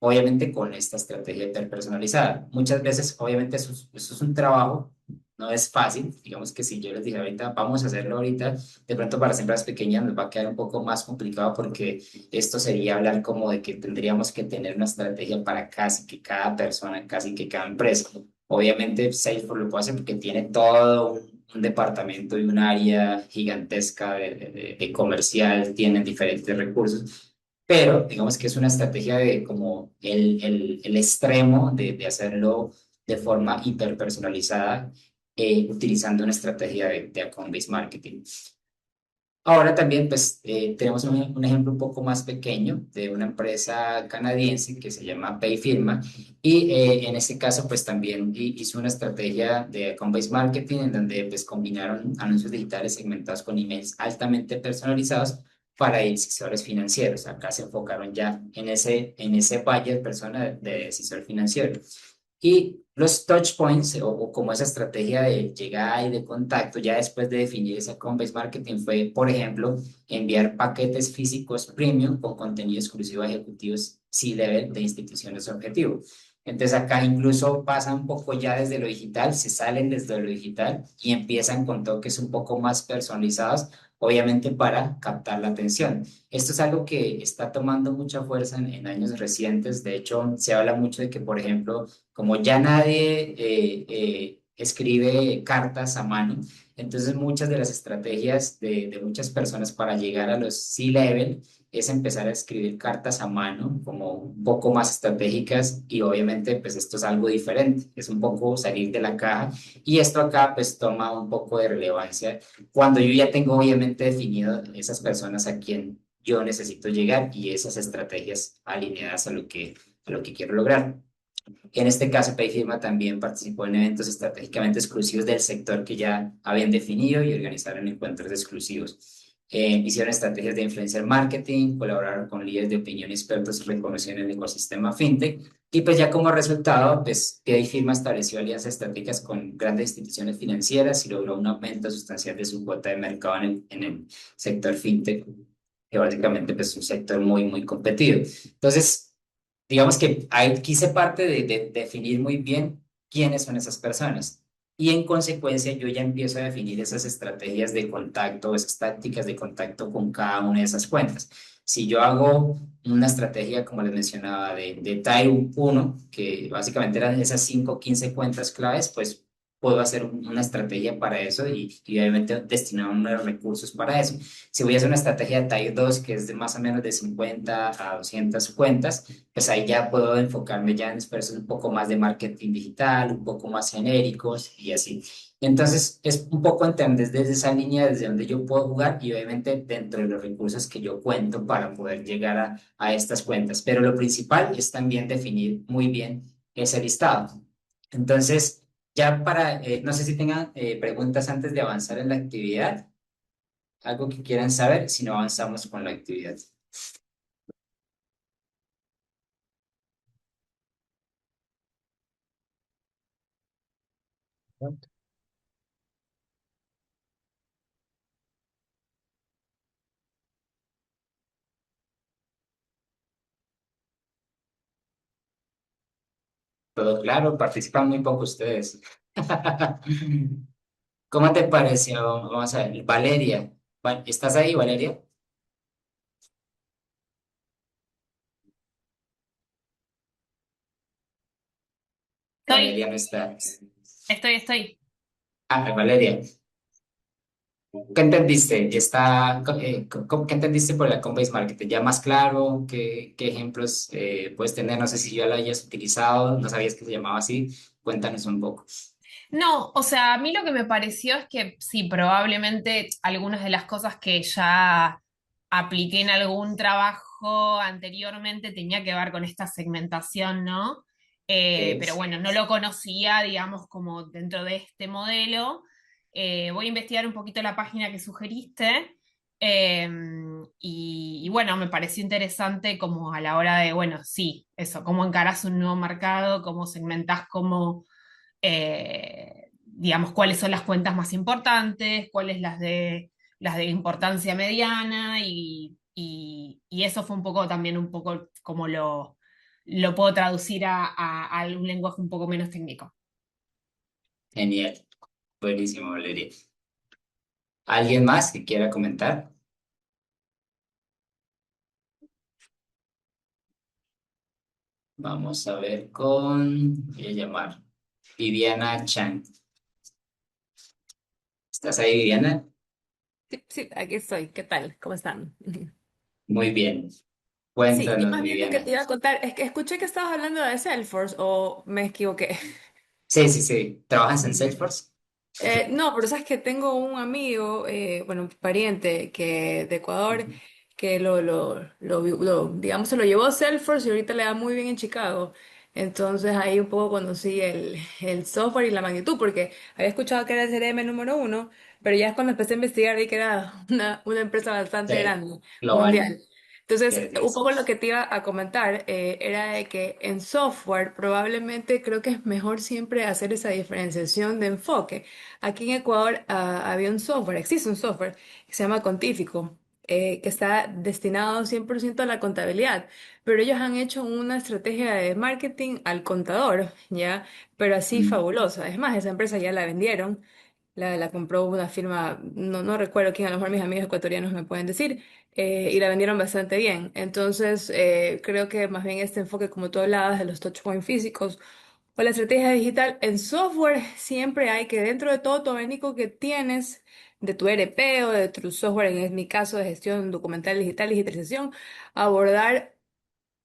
Obviamente con esta estrategia hiperpersonalizada. Muchas veces, obviamente, eso es un trabajo, no es fácil. Digamos que si yo les dije ahorita, vamos a hacerlo ahorita, de pronto para las empresas pequeñas nos va a quedar un poco más complicado porque esto sería hablar como de que tendríamos que tener una estrategia para casi que cada persona, casi que cada empresa. Obviamente, Salesforce lo puede hacer porque tiene todo un departamento y un área gigantesca de comercial, tienen diferentes recursos, pero digamos que es una estrategia de como el extremo de hacerlo de forma hiperpersonalizada, utilizando una estrategia de account-based marketing. Ahora también pues tenemos un ejemplo un poco más pequeño de una empresa canadiense que se llama Payfirma y en este caso pues también hizo una estrategia de account-based marketing en donde pues combinaron anuncios digitales segmentados con emails altamente personalizados para decisores financieros. Acá se enfocaron ya en ese buyer persona de decisor financiero. Y los touch points o como esa estrategia de llegada y de contacto, ya después de definir ese account-based marketing, fue, por ejemplo, enviar paquetes físicos premium con contenido exclusivo a ejecutivos C-level de instituciones objetivo. Entonces acá incluso pasa un poco ya desde lo digital, se salen desde lo digital y empiezan con toques un poco más personalizados, obviamente para captar la atención. Esto es algo que está tomando mucha fuerza en años recientes. De hecho, se habla mucho de que, por ejemplo, como ya nadie escribe cartas a mano, entonces muchas de las estrategias de muchas personas para llegar a los C-level es empezar a escribir cartas a mano, como un poco más estratégicas y obviamente pues esto es algo diferente, es un poco salir de la caja y esto acá pues toma un poco de relevancia cuando yo ya tengo obviamente definido esas personas a quien yo necesito llegar y esas estrategias alineadas a lo que quiero lograr. En este caso, Payfirma también participó en eventos estratégicamente exclusivos del sector que ya habían definido y organizaron encuentros exclusivos. Hicieron estrategias de influencer marketing, colaboraron con líderes de opinión y expertos reconocidos en el ecosistema fintech y pues ya como resultado, pues Payfirma estableció alianzas estratégicas con grandes instituciones financieras y logró un aumento sustancial de su cuota de mercado en el sector fintech, que básicamente pues, es un sector muy competido. Entonces, digamos que aquí se parte de definir muy bien quiénes son esas personas. Y en consecuencia yo ya empiezo a definir esas estrategias de contacto, esas tácticas de contacto con cada una de esas cuentas. Si yo hago una estrategia, como les mencionaba, de Tier 1, que básicamente eran esas 5 o 15 cuentas claves, pues puedo hacer una estrategia para eso y obviamente destinar unos recursos para eso. Si voy a hacer una estrategia de Tier 2, que es de más o menos de 50 a 200 cuentas, pues ahí ya puedo enfocarme ya en esfuerzos un poco más de marketing digital, un poco más genéricos y así. Entonces, es un poco entender desde esa línea, desde donde yo puedo jugar y obviamente dentro de los recursos que yo cuento para poder llegar a estas cuentas. Pero lo principal es también definir muy bien ese listado. Entonces, ya para, no sé si tengan preguntas antes de avanzar en la actividad, algo que quieran saber, si no avanzamos con la actividad. Todo claro, participan muy poco ustedes. ¿Cómo te pareció? Vamos a ver, Valeria. ¿Estás ahí, Valeria? Estoy, Valeria no está. estoy. Valeria, ¿qué entendiste? ¿Qué entendiste por la Home-Based Marketing? ¿Ya más claro? ¿Qué ejemplos puedes tener? No sé si ya lo hayas utilizado, no sabías que se llamaba así. Cuéntanos un poco. No, o sea, a mí lo que me pareció es que sí, probablemente algunas de las cosas que ya apliqué en algún trabajo anteriormente tenía que ver con esta segmentación, ¿no? Pero Es bueno, no lo conocía, digamos, como dentro de este modelo. Voy a investigar un poquito la página que sugeriste. eh, y bueno, me pareció interesante como a la hora de, bueno, sí, eso, cómo encarás un nuevo mercado, cómo segmentás, cómo digamos, cuáles son las cuentas más importantes, cuáles las de importancia mediana y eso fue un poco también un poco como lo puedo traducir a un lenguaje un poco menos técnico. genial. Buenísimo, Valeria. ¿Alguien más que quiera comentar? Vamos a ver voy a llamar Viviana Chan. ¿Estás ahí, Viviana? Sí, sí, aquí estoy. ¿Qué tal? ¿Cómo están? Muy bien. Sí, y Cuéntanos, más bien lo que te Viviana. iba a contar es que escuché que estabas hablando de Salesforce o me equivoqué. Sí, sí, sí. ¿Trabajas en Salesforce? No, pero sabes que tengo un amigo, bueno, un pariente que de Ecuador, que digamos, se lo llevó a Salesforce y ahorita le da muy bien en Chicago. Entonces ahí un poco conocí el software y la magnitud, porque había escuchado que era el CRM número uno, pero ya cuando empecé a investigar vi que era una empresa bastante Sí. grande, Global. mundial. Entonces, Sí, sí, un poco sí. lo que te iba a comentar era de que en software probablemente creo que es mejor siempre hacer esa diferenciación de enfoque. Aquí en Ecuador había un software, existe un software que se llama Contífico, que está destinado 100% a la contabilidad, pero ellos han hecho una estrategia de marketing al contador, ¿ya? Pero así Mm, fabulosa. Es más, esa empresa ya la vendieron, la compró una firma, no recuerdo quién, a lo mejor mis amigos ecuatorianos me pueden decir, y la vendieron bastante bien. Entonces, creo que más bien este enfoque, como tú hablabas, de los touchpoints físicos, o la estrategia digital en software, siempre hay que dentro de todo tu abanico que tienes, de tu ERP o de tu software, en mi caso de gestión documental digital, digitalización, abordar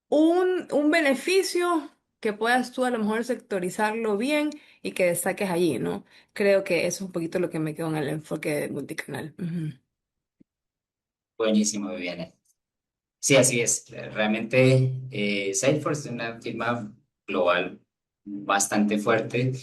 un beneficio que puedas tú a lo mejor sectorizarlo bien y que destaques allí, ¿no? Creo que eso es un poquito lo que me quedó en el enfoque multicanal. Ujú. buenísimo, Viviana. Sí, así es. Realmente Salesforce es una firma global bastante fuerte,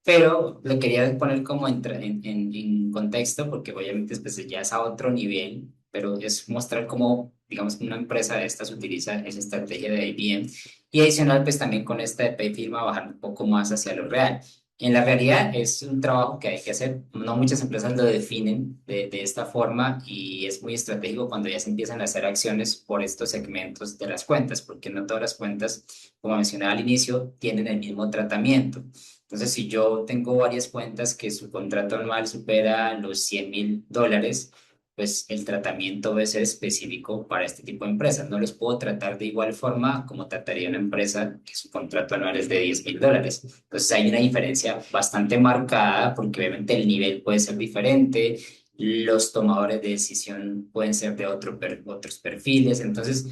pero lo quería poner como en contexto porque obviamente pues, ya es a otro nivel, pero es mostrar cómo, digamos, una empresa de estas utiliza esa estrategia de IBM y adicional pues también con esta de Payfirma bajar un poco más hacia lo real. En la realidad es un trabajo que hay que hacer, no muchas empresas lo definen de esta forma y es muy estratégico cuando ya se empiezan a hacer acciones por estos segmentos de las cuentas, porque no todas las cuentas como mencionaba al inicio, tienen el mismo tratamiento. Entonces, si yo tengo varias cuentas que su contrato anual supera los $100,000, pues el tratamiento debe ser específico para este tipo de empresas. No los puedo tratar de igual forma como trataría una empresa que su contrato anual es de $10,000. Entonces, hay una diferencia bastante marcada porque obviamente el nivel puede ser diferente, los tomadores de decisión pueden ser de otros perfiles. Entonces,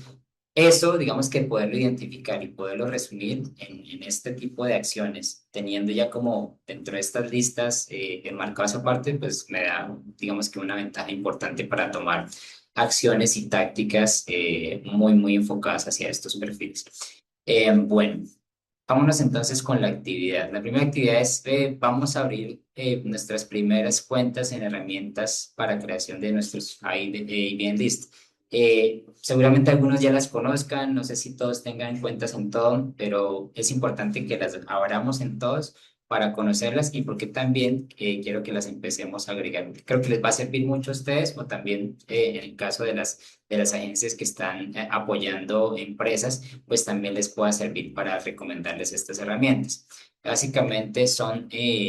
eso, digamos que poderlo identificar y poderlo resumir en este tipo de acciones, teniendo ya como dentro de estas listas enmarcadas aparte, pues me da, digamos que una ventaja importante para tomar acciones y tácticas muy enfocadas hacia estos perfiles. Bueno, vámonos entonces con la actividad. La primera actividad es, vamos a abrir nuestras primeras cuentas en herramientas para creación de nuestros IBM List. Seguramente algunos ya las conozcan, no sé si todos tengan cuentas en todo, pero es importante que las abramos en todos para conocerlas y porque también quiero que las empecemos a agregar. Creo que les va a servir mucho a ustedes o también en el caso de las agencias que están apoyando empresas pues también les pueda servir para recomendarles estas herramientas. Básicamente son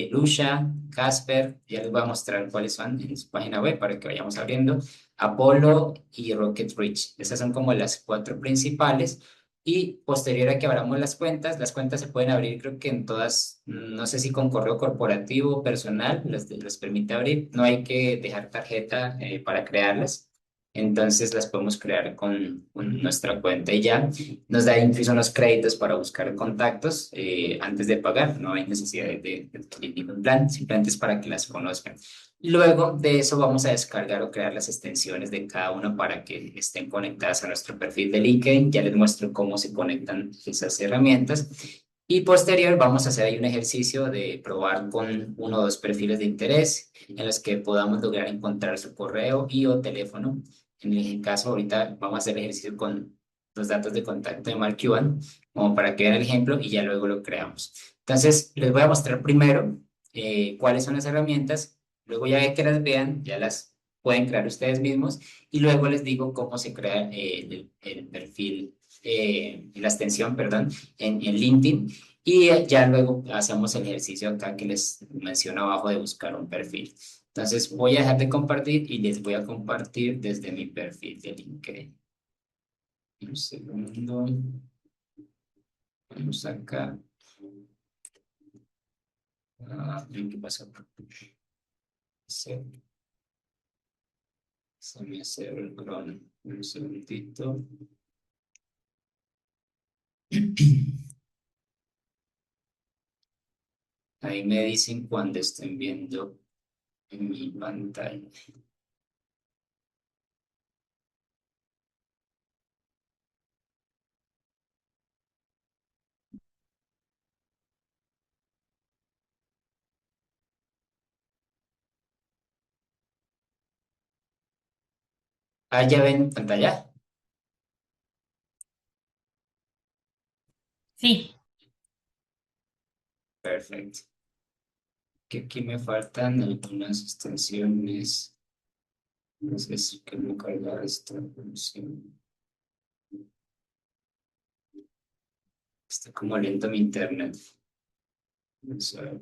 Lusha, Casper, ya les voy a mostrar cuáles son en su página web para que vayamos abriendo, Apollo y Rocket Reach. Esas son como las cuatro principales. Y posterior a que abramos las cuentas se pueden abrir creo que en todas, no sé si con correo corporativo o personal, las permite abrir. No hay que dejar tarjeta para crearlas. Entonces las podemos crear con nuestra cuenta y ya nos da incluso unos créditos para buscar contactos antes de pagar. No hay necesidad de adquirir ningún plan, simplemente es para que las conozcan. Luego de eso vamos a descargar o crear las extensiones de cada una para que estén conectadas a nuestro perfil de LinkedIn. Ya les muestro cómo se conectan esas herramientas. Y posterior vamos a hacer ahí un ejercicio de probar con uno o dos perfiles de interés en los que podamos lograr encontrar su correo y o teléfono. En el caso, ahorita vamos a hacer el ejercicio con los datos de contacto de Mark Cuban, como para que vean el ejemplo y ya luego lo creamos. Entonces, les voy a mostrar primero cuáles son las herramientas, luego ya que las vean, ya las pueden crear ustedes mismos y luego les digo cómo se crea el perfil, la extensión, perdón, en LinkedIn y ya luego hacemos el ejercicio acá que les menciono abajo de buscar un perfil. Entonces voy a dejar de compartir y les voy a compartir desde mi perfil de LinkedIn. Un segundo. Vamos acá. ¿Qué pasó? Se me cerró el Chrome. Un segundito. Ahí me dicen cuando estén viendo en mi pantalla. Ah, ya ven pantalla. Sí, Perfecto. Que aquí me faltan algunas extensiones. No sé si quiero cargar esta función. Está como lento mi internet. Vamos a ver.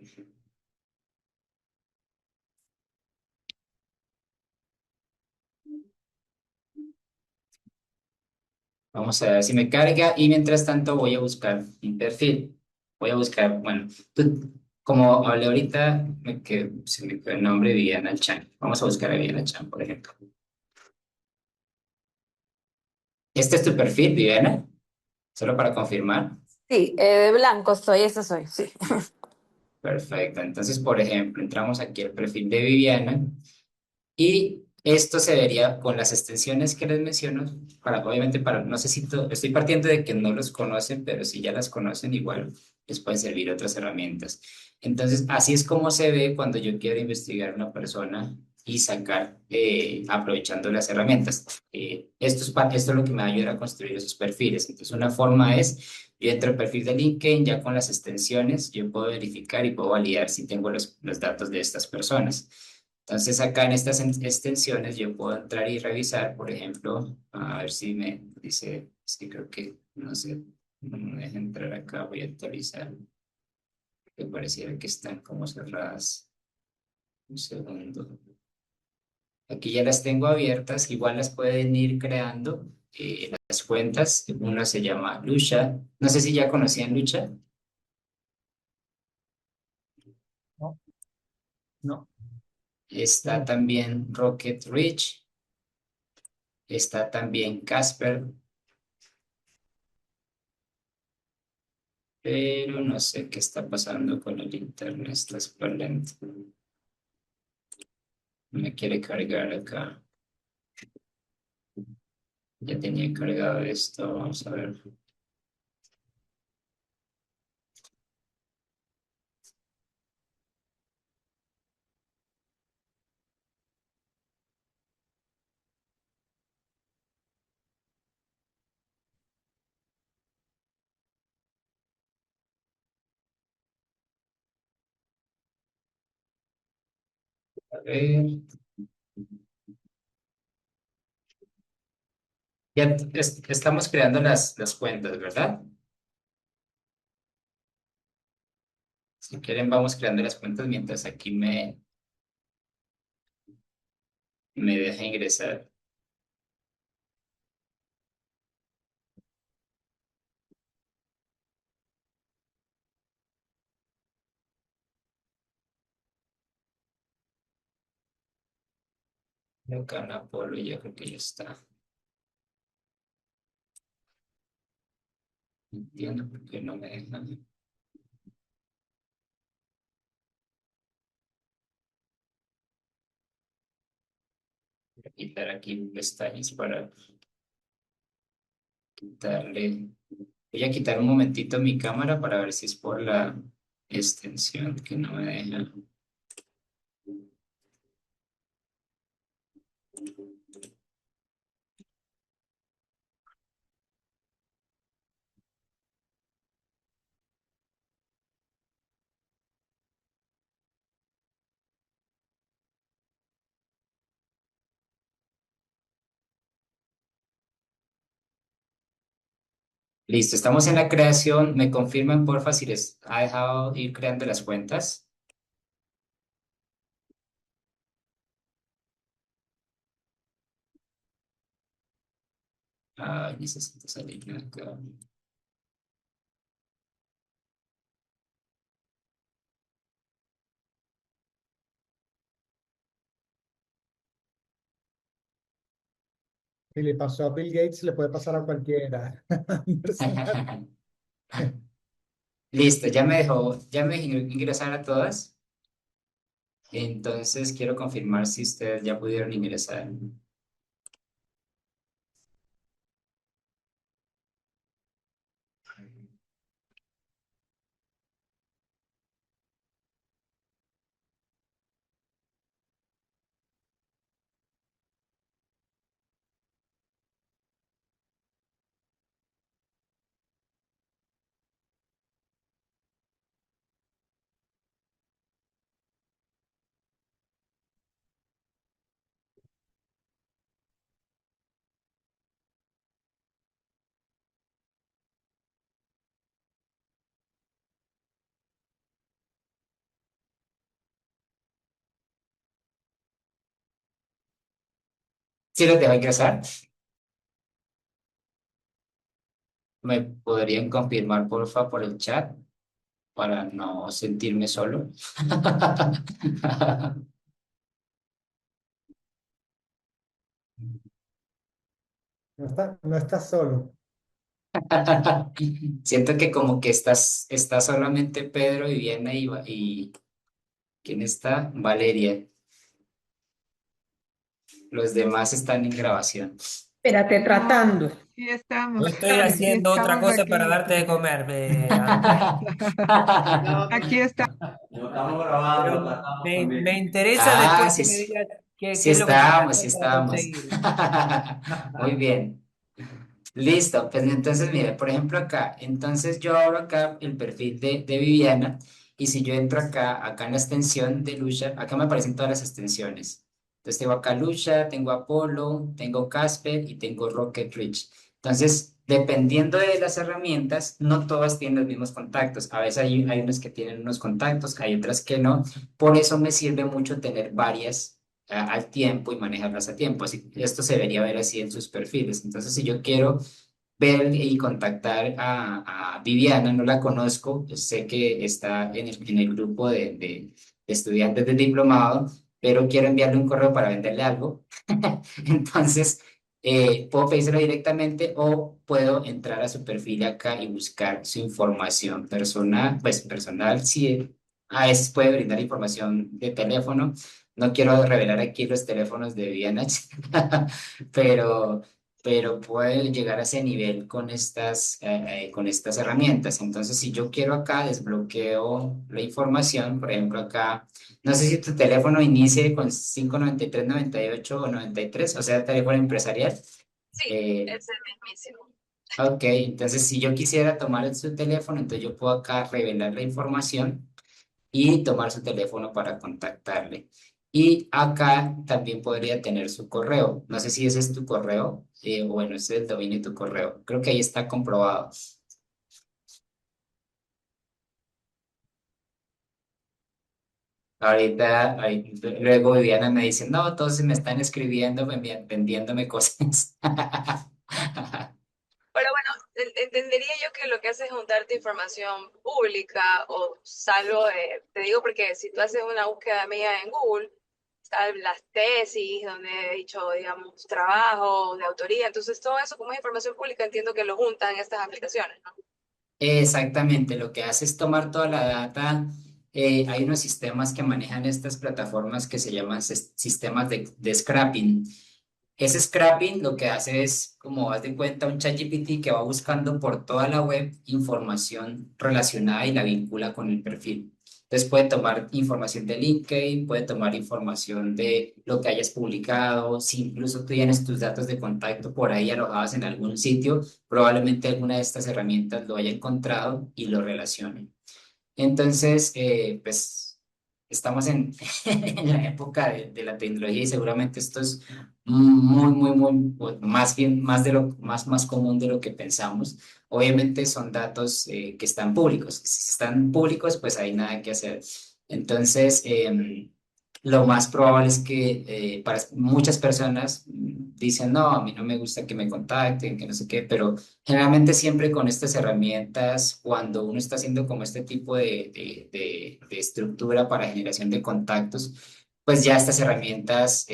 Vamos a ver si me carga y mientras tanto voy a buscar un perfil. Voy a buscar, bueno, como hablé ahorita, se me quedó el nombre Viviana Chan. Vamos a buscar a Viviana Chan, por ejemplo. ¿Este es tu perfil, Viviana? Solo para confirmar. Sí, de blanco soy, esa soy, sí. Perfecto. Entonces, por ejemplo, entramos aquí al perfil de Viviana y Esto se vería con las extensiones que les menciono, obviamente no sé si estoy partiendo de que no los conocen, pero si ya las conocen, igual les pueden servir otras herramientas. Entonces, así es como se ve cuando yo quiero investigar a una persona y sacar, aprovechando las herramientas. Esto es lo que me va a ayudar a construir esos perfiles. Entonces, una forma es, yo entro al perfil de LinkedIn, ya con las extensiones, yo puedo verificar y puedo validar si tengo los datos de estas personas. Entonces acá en estas extensiones yo puedo entrar y revisar, por ejemplo, a ver si me dice, sí creo que, no sé, no me deja entrar acá, voy a actualizar, que pareciera que están como cerradas. Un segundo. Aquí ya las tengo abiertas, igual las pueden ir creando las cuentas. Una se llama Lucha, no sé si ya conocían Lucha. No, no. Está también Rocket Rich, está también Casper. Pero no sé qué está pasando con el internet, está súper lento. No me quiere cargar acá. Ya tenía cargado esto, vamos a ver. A ver. Ya estamos creando las cuentas, ¿verdad? Si quieren, vamos creando las cuentas mientras aquí me deja ingresar. Acá en Apolo ya creo que ya está. No entiendo por qué no me deja. Voy a quitar aquí pestañas para quitarle. Voy a quitar un momentito mi cámara para ver si es por la extensión que no me deja. Listo, estamos en la creación. ¿Me confirman, porfa, si les ha dejado ir creando las cuentas? Ay, necesito salir de acá. Si le pasó a Bill Gates, le puede pasar a cualquiera. Personal. Listo, ya me dejó ingresar a todas. Entonces quiero confirmar si ustedes ya pudieron ingresar. ¿Sí los dejo ingresar? ¿Me podrían confirmar, porfa, por el chat para no sentirme solo? No está solo. Siento que como que está solamente Pedro, Viviana y ¿quién está? Valeria. Los demás están en grabación. Espérate, tratando. Aquí Yo estamos, estoy aquí haciendo otra estamos, cosa para aquí. darte de comer, Andrés. Aquí está. Lo estamos grabando, acá Pero estamos me también. interesa Ah, después sí, que me digas sí qué es lo que tengo que estamos, sí hacer para estamos. conseguirlo. Muy bien. Listo, pues entonces mire, por ejemplo acá, entonces yo abro acá el perfil de Viviana y si yo entro acá en la extensión de Lucha, acá me aparecen todas las extensiones. Entonces tengo acá Lucha, tengo Apollo, tengo Casper y tengo Rocket Reach. Entonces, dependiendo de las herramientas, no todas tienen los mismos contactos. A veces hay unas que tienen unos contactos, hay otras que no. Por eso me sirve mucho tener varias al tiempo y manejarlas a tiempo. Así, esto se debería ver así en sus perfiles. Entonces, si yo quiero ver y contactar a Viviana, no la conozco, sé que está en el grupo de estudiantes del diplomado, pero quiero enviarle un correo para venderle algo. Entonces, puedo pedírselo directamente o puedo entrar a su perfil acá y buscar su información personal, pues personal, sí, a veces puede brindar información de teléfono. No quiero revelar aquí los teléfonos de Viviana, pero puede llegar a ese nivel con estas herramientas. Entonces, si yo quiero acá, desbloqueo la información, por ejemplo, acá, no sé si tu teléfono inicie con 593 98 o 93, o sea, teléfono empresarial. Sí, Eh, es el mismísimo. ok, entonces si yo quisiera tomar su teléfono, entonces yo puedo acá revelar la información y tomar su teléfono para contactarle. Y acá también podría tener su correo. No sé si ese es tu correo, o bueno, ese es el dominio de tu correo. Creo que ahí está comprobado. Luego Viviana me dice, no, todos me están escribiendo, vendiéndome cosas. Pero bueno, entendería yo que lo que hace es juntarte información pública o salvo, te digo porque si tú haces una búsqueda mía en Google, están las tesis donde he dicho, digamos, trabajo de autoría, entonces todo eso como es información pública entiendo que lo juntan en estas aplicaciones, ¿no? Exactamente, lo que hace es tomar toda la data. Hay unos sistemas que manejan estas plataformas que se llaman sistemas de scrapping. Ese scrapping lo que hace es, como haz de cuenta, un ChatGPT que va buscando por toda la web información relacionada y la vincula con el perfil. Entonces puede tomar información de LinkedIn, puede tomar información de lo que hayas publicado, si incluso tú tienes tus datos de contacto por ahí alojados en algún sitio, probablemente alguna de estas herramientas lo haya encontrado y lo relacione. Entonces, pues estamos en la época de la tecnología y seguramente esto es muy, pues, más bien, más común de lo que pensamos. Obviamente son datos que están públicos. Si están públicos, pues hay nada que hacer. Entonces, lo más probable es que para muchas personas dicen, no, a mí no me gusta que me contacten, que no sé qué, pero generalmente siempre con estas herramientas, cuando uno está haciendo como este tipo de estructura para generación de contactos, pues ya estas herramientas,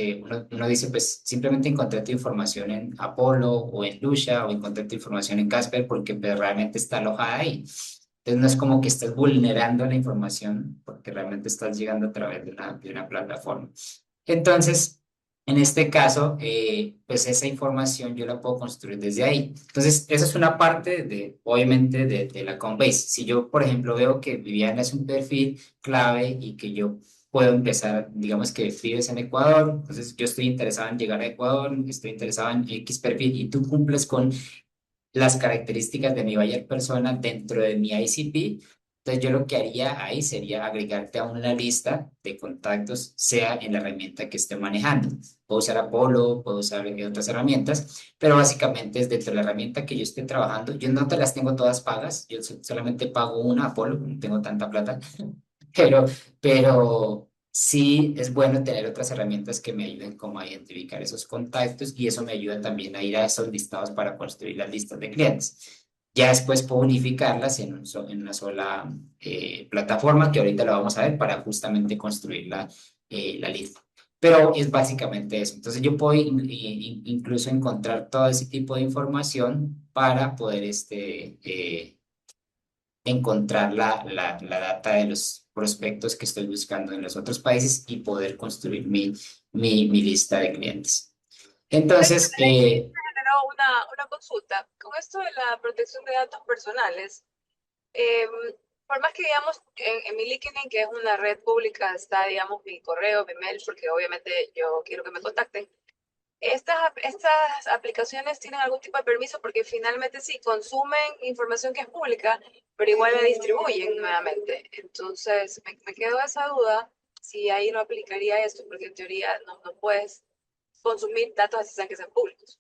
uno dice, pues simplemente encontré tu información en Apollo o en Lusha o encontré tu información en Casper porque pues, realmente está alojada ahí. Entonces no es como que estés vulnerando la información porque realmente estás llegando a través de una plataforma. Entonces, en este caso, pues esa información yo la puedo construir desde ahí. Entonces, esa es una parte obviamente, de la Coinbase. Si yo, por ejemplo, veo que Viviana es un perfil clave y que yo puedo empezar, digamos que vives en Ecuador, entonces yo estoy interesado en llegar a Ecuador, estoy interesado en X perfil y tú cumples con las características de mi buyer persona dentro de mi ICP. Entonces yo lo que haría ahí sería agregarte a una lista de contactos, sea en la herramienta que esté manejando. Puedo usar Apollo, puedo usar otras herramientas, pero básicamente es dentro de la herramienta que yo esté trabajando. Yo no te las tengo todas pagas, yo solamente pago una Apollo, no tengo tanta plata, pero, pero sí es bueno tener otras herramientas que me ayuden como a identificar esos contactos y eso me ayuda también a ir a esos listados para construir las listas de clientes. Ya después puedo unificarlas en una sola plataforma que ahorita lo vamos a ver para justamente construir la lista. Pero es básicamente eso. Entonces yo puedo incluso encontrar todo ese tipo de información para poder encontrar la data de los prospectos que estoy buscando en los otros países y poder construir mi lista de clientes. Entonces, Generó una consulta. Con esto de la protección de datos personales, em, por más que digamos en mi LinkedIn, que es una red pública, está, digamos, mi correo, mi mail, porque obviamente yo quiero que me contacten. Estas aplicaciones tienen algún tipo de permiso porque finalmente sí consumen información que es pública, pero igual la distribuyen nuevamente. Entonces, me quedó esa duda si ahí no aplicaría esto, porque en teoría no puedes consumir datos así sean que sean públicos.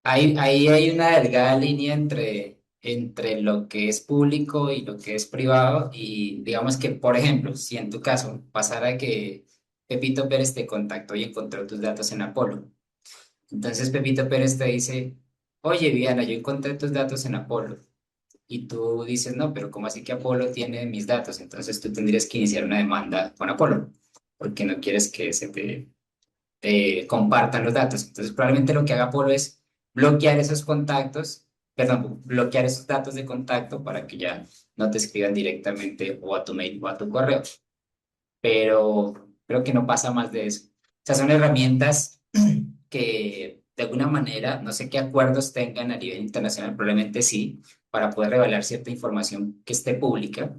ahí hay una delgada línea entre lo que es público y lo que es privado. Y digamos que, por ejemplo, si en tu caso pasara que Pepito Pérez te contactó y encontró tus datos en Apolo. Entonces Pepito Pérez te dice, oye, Viviana, yo encontré tus datos en Apolo. Y tú dices, no, pero ¿cómo así que Apolo tiene mis datos? Entonces tú tendrías que iniciar una demanda con Apolo, porque no quieres que se te compartan los datos. Entonces probablemente lo que haga Apolo es bloquear esos contactos, perdón, bloquear esos datos de contacto para que ya no te escriban directamente o a tu mail o a tu correo. Pero creo que no pasa más de eso. O sea, son herramientas que de alguna manera, no sé qué acuerdos tengan a nivel internacional, probablemente sí, para poder revelar cierta información que esté pública.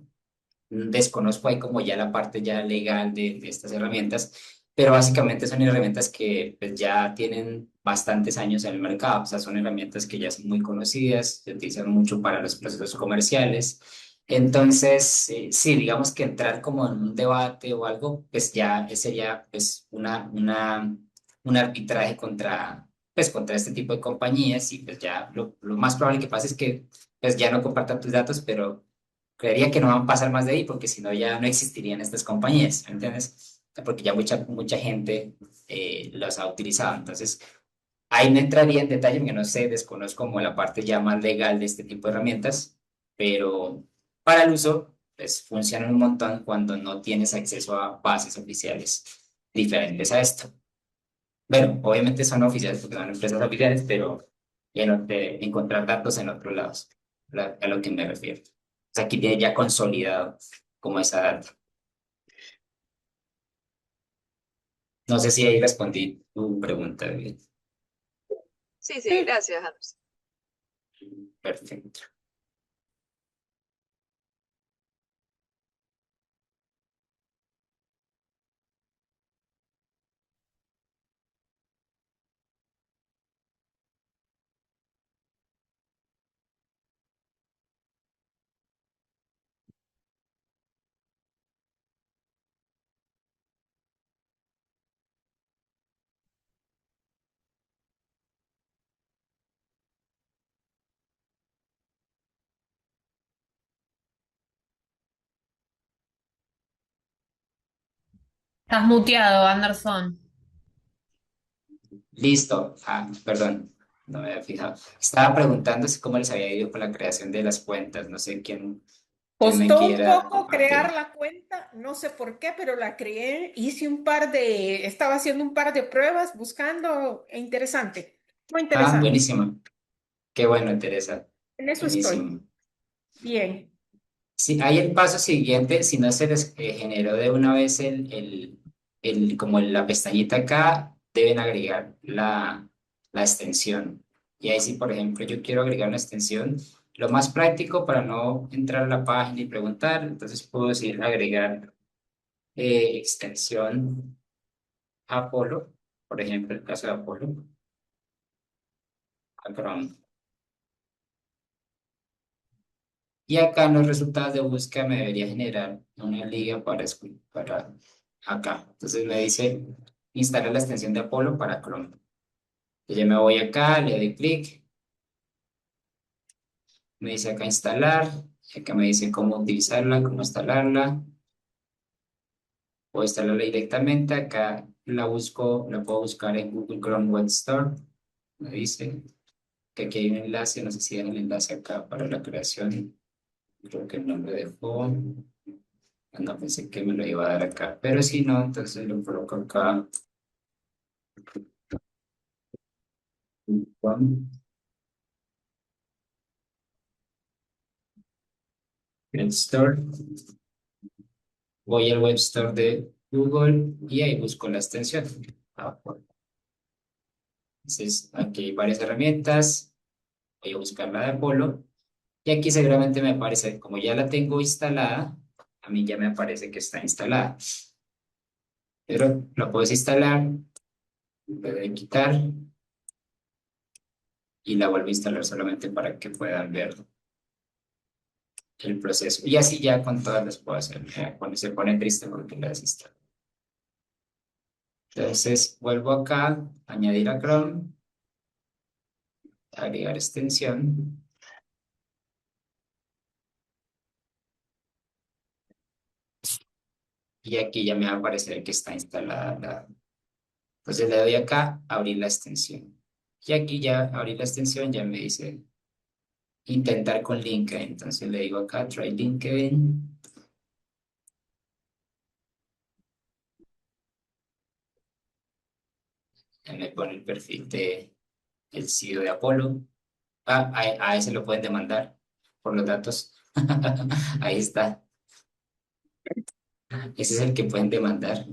Desconozco ahí como ya la parte ya legal de estas herramientas, pero básicamente son herramientas que pues, ya tienen bastantes años en el mercado. O sea, son herramientas que ya son muy conocidas, se utilizan mucho para los procesos comerciales. Entonces, sí, digamos que entrar como en un debate o algo, pues ya sería pues un arbitraje contra este tipo de compañías. Y pues ya lo más probable que pase es que pues ya no compartan tus datos, pero creería que no van a pasar más de ahí porque si no ya no existirían estas compañías, ¿me entiendes? Porque ya mucha gente los ha utilizado. Entonces, ahí no entraría en detalle porque no sé, desconozco como la parte ya más legal de este tipo de herramientas, pero para el uso, pues funcionan un montón cuando no tienes acceso a bases oficiales diferentes a esto. Bueno, obviamente son oficiales porque son empresas oficiales, pero de encontrar datos en otros lados, a lo que me refiero. O sea, aquí tiene ya consolidado como esa data. No sé si ahí respondí tu pregunta bien. Sí, sí, gracias, Anderson. Perfecto. Estás muteado, Anderson. Listo. Ah, perdón, no me había fijado. Estaba preguntando si cómo les había ido con la creación de las cuentas. No sé quién me Costó un quiera poco compartir. crear la cuenta, no sé por qué, pero la creé, estaba haciendo un par de pruebas buscando, e interesante, muy Ah, interesante. buenísimo. Qué bueno, Teresa. En eso estoy. Buenísimo. Bien. Sí, hay el paso siguiente, si no se les generó de una vez como la pestañita acá, deben agregar la extensión. Y ahí sí, por ejemplo, yo quiero agregar una extensión, lo más práctico para no entrar a la página y preguntar, entonces puedo decir agregar extensión Apolo, por ejemplo, el caso de Apolo, a Chrome. Y acá en los resultados de búsqueda me debería generar una liga para acá. Entonces me dice instalar la extensión de Apolo para Chrome. Entonces yo me voy acá, le doy clic, me dice acá instalar, y acá me dice cómo utilizarla, cómo instalarla. Puedo instalarla directamente, acá la puedo buscar en Google Chrome Web Store. Me dice que aquí hay un enlace, no sé si hay un enlace acá para la creación. Creo que no lo dejó. No pensé que me lo iba a dar acá, pero si no, entonces lo coloco acá. Juan. Web Store. Voy al Web Store de Google y ahí busco la extensión. Entonces, aquí hay varias herramientas. Voy a buscar la de Apollo. Y aquí seguramente me aparece, como ya la tengo instalada, a mí ya me aparece que está instalada. Pero lo puedes instalar, le doy quitar y la vuelvo a instalar solamente para que puedan ver el proceso. Y así ya con todas las puedo hacer. Cuando se pone triste porque la desinstalo. Entonces vuelvo acá, añadir a Chrome, agregar extensión. Y aquí ya me va a aparecer que está instalada la. Entonces le doy acá, abrir la extensión. Y aquí ya abrir la extensión ya me dice intentar con LinkedIn. Entonces le digo acá, try LinkedIn. Ya me pone el perfil de el CEO de Apolo. A ese lo pueden demandar por los datos. Ahí está. Ese es el que pueden demandar.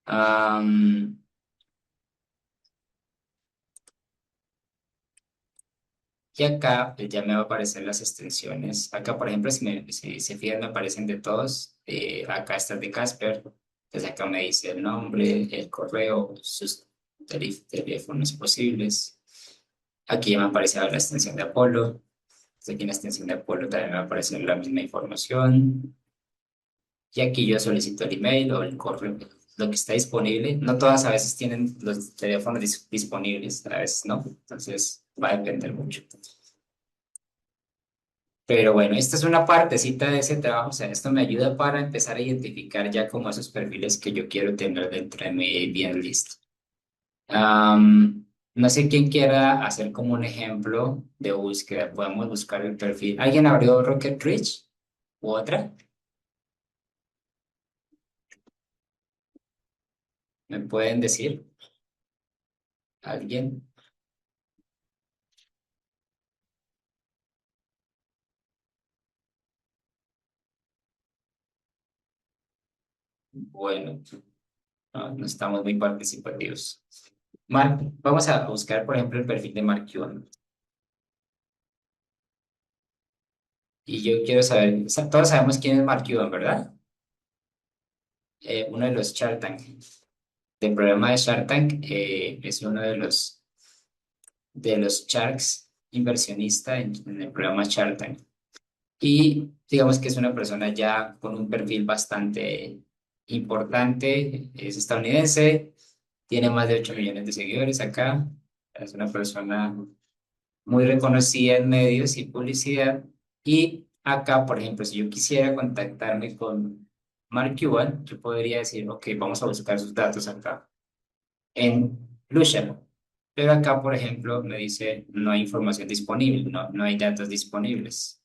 Am, y acá pues, ya me va a aparecer las extensiones. Acá, por ejemplo, si se fijan, me aparecen de todos. Acá está el de Casper. Entonces acá me dice el nombre, el correo, sus teléfonos posibles. Aquí ya me aparece la extensión de Apolo. Entonces aquí en la extensión de Apolo también me va a aparecer la misma información. Y aquí yo solicito el email o el correo, lo que está disponible. No todas a veces tienen los teléfonos disponibles, a veces no. Entonces va a depender mucho. Pero bueno, esta es una partecita de ese trabajo. O sea, esto me ayuda para empezar a identificar ya como esos perfiles que yo quiero tener dentro de mi bien listo. No sé quién quiera hacer como un ejemplo de búsqueda. Podemos buscar el perfil. ¿Alguien abrió Rocket Reach u otra? ¿Me pueden decir? ¿Alguien? Bueno, no estamos muy participativos. Mark, vamos a buscar, por ejemplo, el perfil de Mark Cuban. Y yo quiero saber, todos sabemos quién es Mark Cuban, ¿verdad? Uno de los Shark Tank. Del programa de Shark Tank, es uno de los Sharks inversionista en el programa Shark Tank. Y digamos que es una persona ya con un perfil bastante importante, es estadounidense, tiene más de 8 millones de seguidores acá, es una persona muy reconocida en medios y publicidad. Y acá, por ejemplo, si yo quisiera contactarme con Mark Cuban, yo podría decir, ok, vamos a buscar sus datos acá en Lusha. Pero acá, por ejemplo, me dice no hay información disponible, no hay datos disponibles.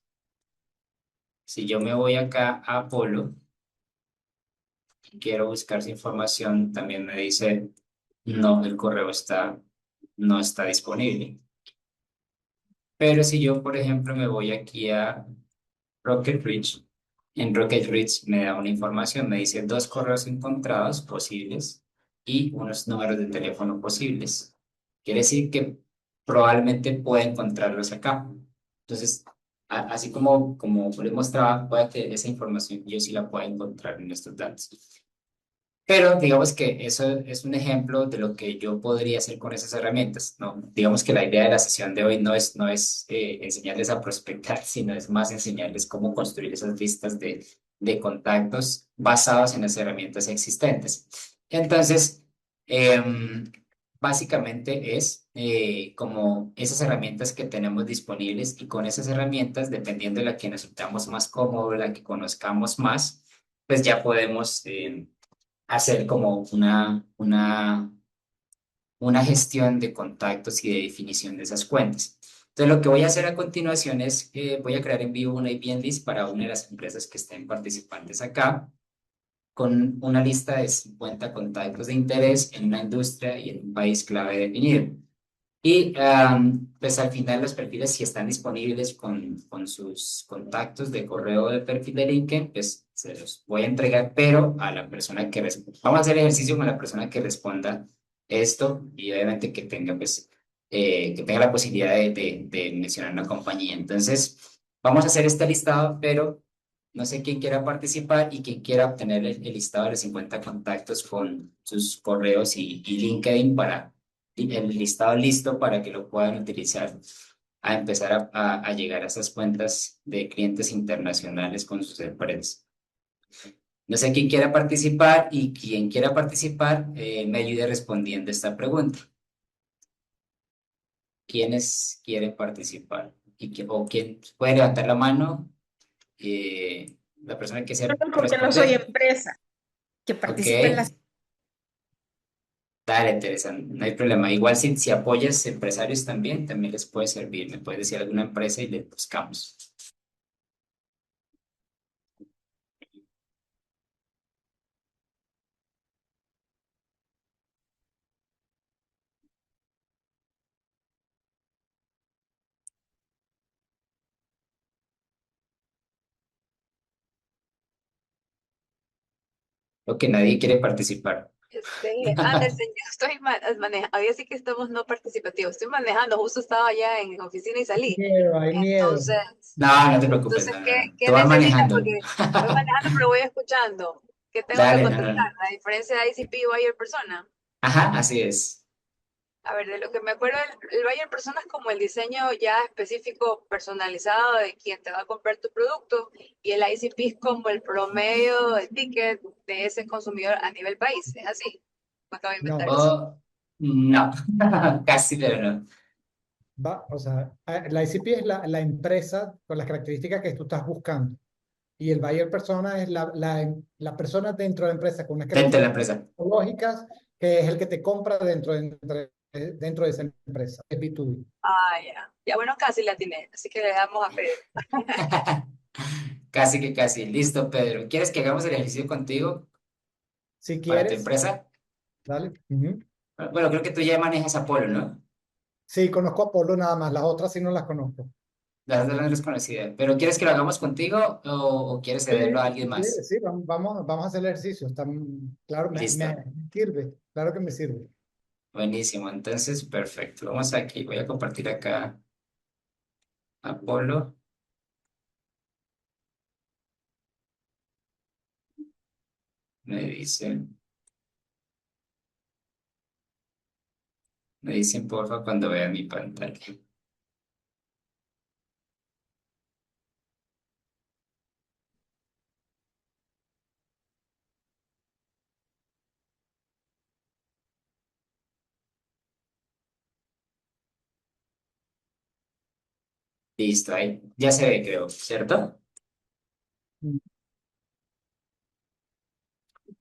Si yo me voy acá a Apolo y quiero buscar su información, también me dice no, el correo no está disponible. Pero si yo, por ejemplo, me voy aquí a Rocket Reach, en Rocket Reach me da una información, me dice 2 correos encontrados posibles y unos números de teléfono posibles. Quiere decir que probablemente pueda encontrarlos acá. Entonces, así como les mostraba, puede que esa información yo sí la pueda encontrar en estos datos. Pero digamos que eso es un ejemplo de lo que yo podría hacer con esas herramientas, ¿no? Digamos que la idea de la sesión de hoy no es enseñarles a prospectar, sino es más enseñarles cómo construir esas listas de contactos basados en las herramientas existentes. Entonces, básicamente es como esas herramientas que tenemos disponibles y con esas herramientas, dependiendo de la que nos sintamos más cómodo, la que conozcamos más, pues ya podemos hacer como una gestión de contactos y de definición de esas cuentas. Entonces, lo que voy a hacer a continuación es, voy a crear en vivo una IBM list para una de las empresas que estén participantes acá, con una lista de 50 contactos de interés en una industria y en un país clave definido. Y pues al final los perfiles si están disponibles con sus contactos de correo del perfil de LinkedIn, pues se los voy a entregar, pero a la persona que responda. Vamos a hacer ejercicio con la persona que responda esto y obviamente que tenga pues que tenga la posibilidad de mencionar una compañía. Entonces, vamos a hacer este listado, pero no sé quién quiera participar y quién quiera obtener el listado de los 50 contactos con sus correos y LinkedIn para el listado listo para que lo puedan utilizar a empezar a llegar a esas cuentas de clientes internacionales con sus empresas. No sé quién quiera participar y quien quiera participar me ayude respondiendo esta pregunta. ¿Quiénes quieren participar? O quién puede levantar la mano, la persona que se Porque no soy responder. empresa, que Ok, participe en las... dale, Teresa, no hay problema. Igual si apoyas empresarios también, también les puede servir. Me puedes decir alguna empresa y le buscamos. O que nadie quiere participar. Anderson, yo estoy manejando, ahí sí que estamos no participativos, estoy manejando, justo estaba allá en la oficina y salí. Miedo, hay miedo. Entonces, No, no te preocupes, entonces, no, ¿qué, no, no. Tú qué vas necesitas? manejando. Porque voy manejando, pero voy escuchando. ¿Qué tengo que Dale, no, no, contestar? no. La diferencia de ICP y Buyer Persona. Ajá, así es. A ver, de lo que me acuerdo, el Buyer Persona es como el diseño ya específico, personalizado de quien te va a comprar tu producto, y el ICP es como el promedio de ticket de ese consumidor a nivel país. ¿Es así? Me acabo de inventar No, eso. No, casi, pero no. o sea, la ICP es la empresa con las características que tú estás buscando. Y el buyer persona es la persona dentro de la empresa con unas Dentro de la características empresa. lógicas, que es el que te compra dentro de esa empresa. Es B2B. Ah, ya. Ya, bueno, casi la atiné, así que le damos a Pedro. Casi que casi. Listo, Pedro. ¿Quieres que hagamos el ejercicio contigo Si para tu quieres, empresa? dale. Ujú. Bueno, creo que tú ya manejas Apolo, ¿no? Sí, conozco a Polo nada más, las otras sí no las conozco. Las dos no eres conocida. ¿Pero quieres que lo hagamos contigo o quieres Sí, cederlo a alguien más? sí, vamos a hacer el ejercicio. Claro, me Listo. sirve, claro que me sirve. Buenísimo. Entonces, perfecto. Vamos aquí. Voy a compartir acá Apolo. Me dicen, me dicen porfa cuando vean mi pantalla. Listo, ahí. Ya se ve, creo, ¿cierto? Mm,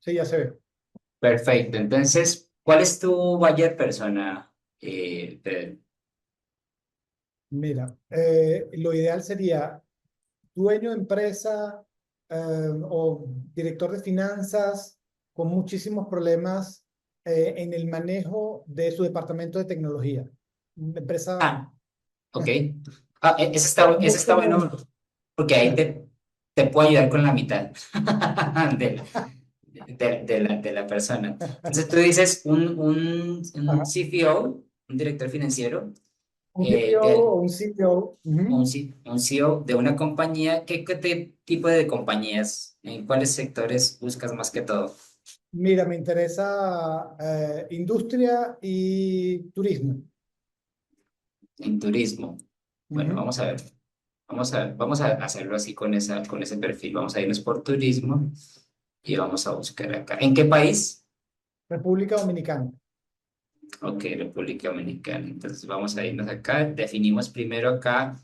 Sí, ya se ve. Perfecto. Entonces, ¿cuál es tu buyer persona, Pedro? Mira, lo ideal sería dueño de empresa o director de finanzas con muchísimos problemas en el manejo de su departamento de tecnología. Una empresa Ah, ok. Ah, ese está común. bueno porque ahí te puedo ayudar con la mitad de, de la persona. Entonces tú dices un Ajá. CFO, un director financiero, Un CTO de, o un CEO. Ujú. un CEO de una compañía. ¿Qué tipo de compañías? ¿En cuáles sectores buscas más que todo? Mira, me interesa industria y turismo. En turismo. Bueno, Ujú. vamos a ver. Vamos a hacerlo así con ese perfil. Vamos a irnos por turismo y vamos a buscar acá. ¿En qué país? República Dominicana. Ok, República Dominicana. Entonces vamos a irnos acá. Definimos primero acá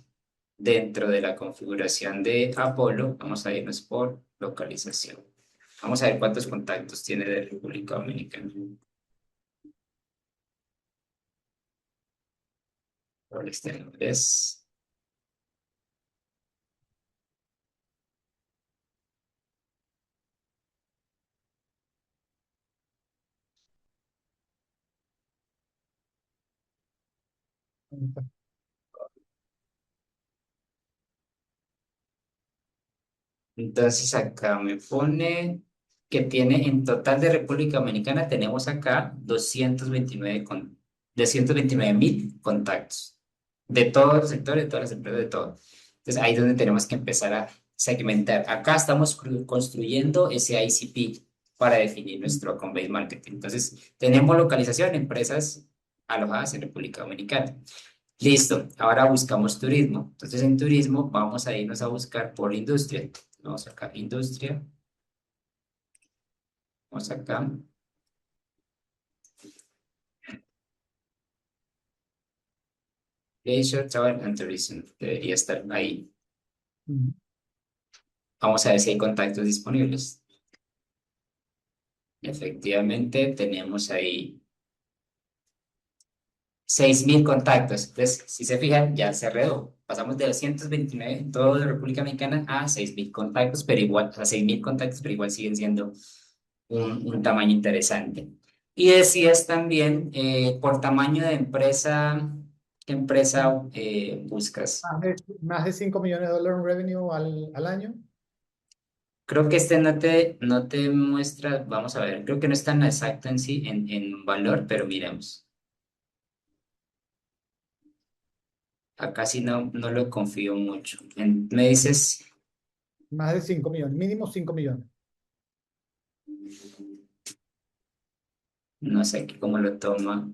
dentro de la configuración de Apolo. Vamos a irnos por localización. Vamos a ver cuántos contactos tiene de República Dominicana. Por exteriores. Entonces acá me pone que tiene en total de República Dominicana, tenemos acá 229.000 contactos de todos los sectores, de todas las empresas, de todo. Entonces ahí es donde tenemos que empezar a segmentar. Acá estamos construyendo ese ICP para definir nuestro convey marketing. Entonces tenemos localización, empresas alojadas en República Dominicana. Listo, ahora buscamos turismo. Entonces en turismo vamos a irnos a buscar por industria. Vamos acá, industria. Vamos acá. Leisure, Travel and Tourism. Debería estar ahí. Vamos a ver si hay contactos disponibles. Efectivamente, tenemos ahí 6.000 contactos. Entonces, si se fijan, ya se redujo. Pasamos de 229 en toda la República Dominicana a 6.000 contactos, pero igual, a 6.000 contactos, pero igual siguen siendo un tamaño interesante. Y decías también, por tamaño de empresa, ¿qué empresa buscas? Más de 5 millones de dólares en revenue al año. Creo que no te muestra, vamos a ver, creo que no es tan exacto en sí, en valor, pero miremos. Acá sí no lo confío mucho. Me dices, Más de 5 millones, mínimo 5 millones. no sé aquí cómo lo toma,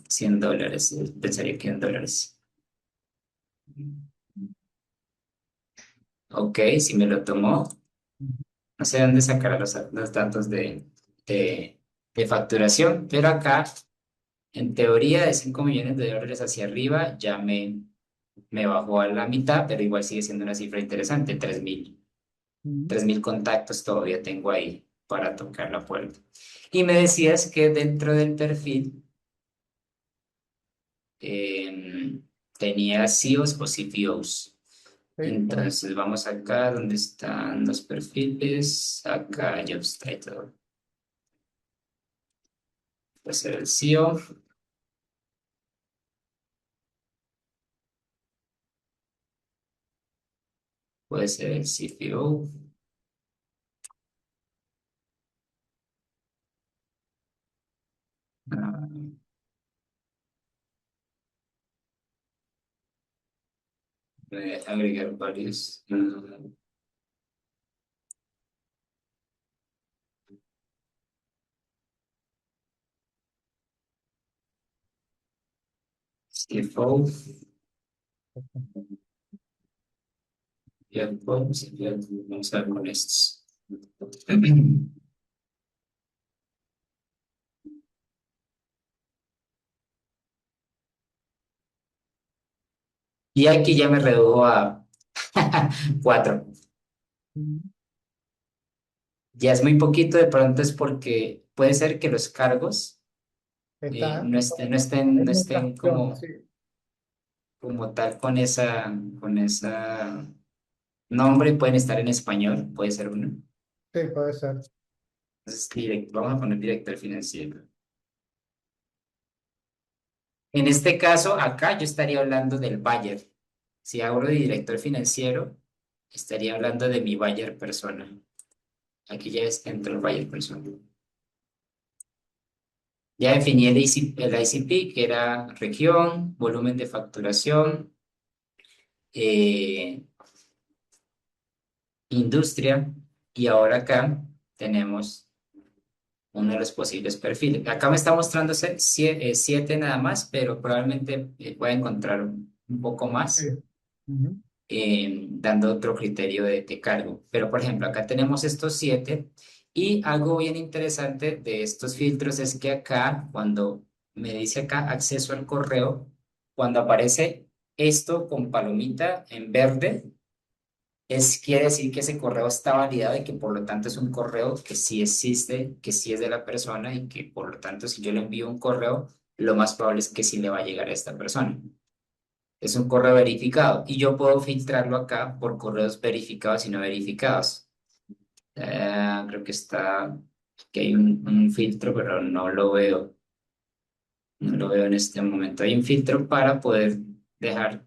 $100, pensaría que en dólares. Ok, si me lo tomó, no sé dónde sacará los datos de facturación, pero acá, en teoría, de 5 millones de dólares hacia arriba, ya me bajó a la mitad, pero igual sigue siendo una cifra interesante, 3.000 contactos todavía tengo ahí para tocar la puerta. Y me decías que dentro del perfil tenía CEOs o CPOs. Entonces vamos acá donde están los perfiles, acá Jobs Title. Puede ser el CEO. Puede ser el CPO. Ah, me deja agregar varios. CFO. Ya vamos a ver con estos. Y aquí ya me redujo a 4. Ya es muy poquito, de pronto es porque puede ser que los cargos no estén como tal con esa nombre, pueden estar en español, puede ser uno. Sí, puede ser. Entonces, vamos a poner director financiero. En este caso, acá yo estaría hablando del buyer. Si hablo de director financiero, estaría hablando de mi buyer persona. Aquí ya entra el buyer persona. Ya definí el ICP, que era región, volumen de facturación, industria, y ahora acá tenemos uno de los posibles perfiles. Acá me está mostrando 7 nada más, pero probablemente pueda encontrar un poco más, dando otro criterio de cargo. Pero, por ejemplo, acá tenemos estos 7 y algo bien interesante de estos filtros es que acá, cuando me dice acá acceso al correo, cuando aparece esto con palomita en verde, quiere decir que ese correo está validado y que por lo tanto es un correo que sí existe, que sí es de la persona y que por lo tanto si yo le envío un correo, lo más probable es que sí le va a llegar a esta persona. Es un correo verificado y yo puedo filtrarlo acá por correos verificados y no verificados. Creo que hay un filtro, pero no lo veo. No lo veo en este momento. Hay un filtro para poder dejar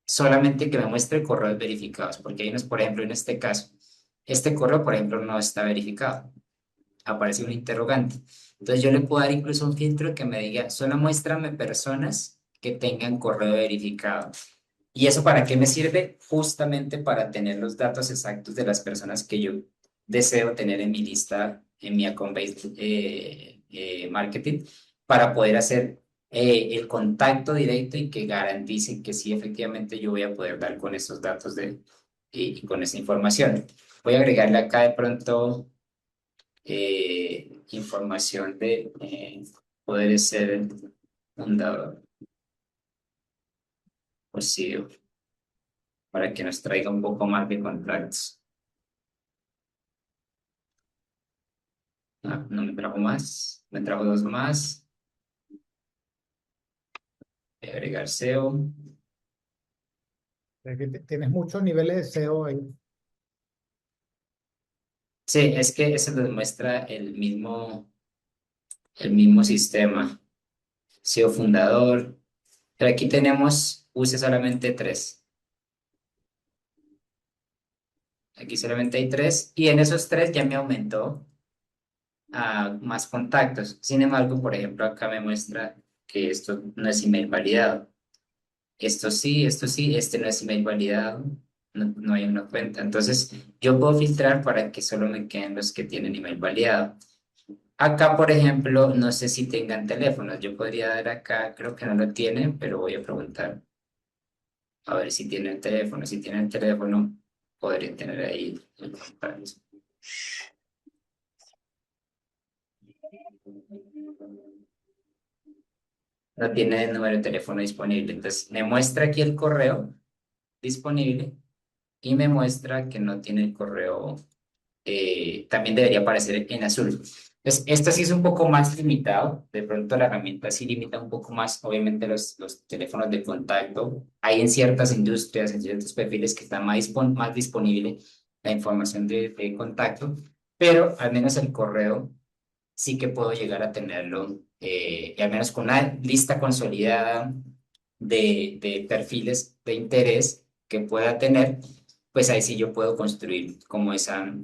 solamente que me muestre correos verificados, porque hay unos, por ejemplo, en este caso, este correo, por ejemplo, no está verificado. Aparece un interrogante. Entonces yo le puedo dar incluso un filtro que me diga, solo muéstrame personas que tengan correo verificado. ¿Y eso para qué me sirve? Justamente para tener los datos exactos de las personas que yo deseo tener en mi lista, en mi account-based marketing, para poder hacer el contacto directo y que garanticen que sí, efectivamente yo voy a poder dar con esos datos y con esa información. Voy a agregarle acá de pronto información de poder ser fundador, pues sí, para que nos traiga un poco más de contactos. Ah, no me trajo más, me trajo dos más. Voy a agregar SEO. Es que tienes muchos niveles de SEO ahí. Sí, es que eso nos muestra el mismo sistema. SEO fundador. Pero aquí tenemos, use solamente tres. Aquí solamente hay tres y en esos tres ya me aumentó a más contactos. Sin embargo, por ejemplo, acá me muestra que esto no es email validado. Esto sí, este no es email validado, no hay una cuenta. Entonces, yo puedo filtrar para que solo me queden los que tienen email validado. Acá, por ejemplo, no sé si tengan teléfonos. Yo podría dar acá, creo que no lo tienen, pero voy a preguntar a ver si tienen teléfono. Si tienen teléfono, podría tener ahí el contacto. No tiene el número de teléfono disponible. Entonces, me muestra aquí el correo disponible y me muestra que no tiene el correo, también debería aparecer en azul. Entonces, esto sí es un poco más limitado. De pronto la herramienta sí limita un poco más, obviamente, los teléfonos de contacto. Hay en ciertas industrias, en ciertos perfiles que está más disponible la información de contacto, pero al menos el correo sí que puedo llegar a tenerlo, y al menos con una lista consolidada de perfiles de interés que pueda tener, pues ahí sí yo puedo construir como esa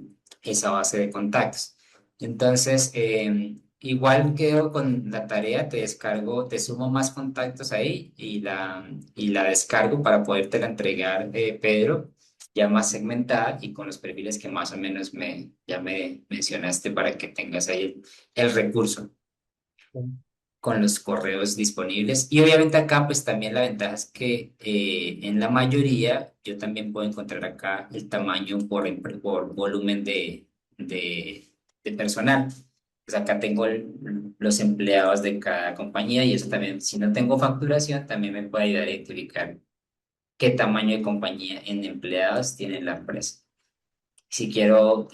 base de contactos. Entonces, igual quedo con la tarea, te descargo, te sumo más contactos ahí y la descargo para podértela entregar, Pedro, ya más segmentada y con los perfiles que más o menos ya me mencionaste para que tengas ahí el recurso con los correos disponibles. Y obviamente acá pues también la ventaja es que en la mayoría yo también puedo encontrar acá el tamaño por volumen de personal. Pues acá tengo los empleados de cada compañía y eso también, si no tengo facturación, también me puede ayudar a identificar qué tamaño de compañía en empleados tiene la empresa. Si quiero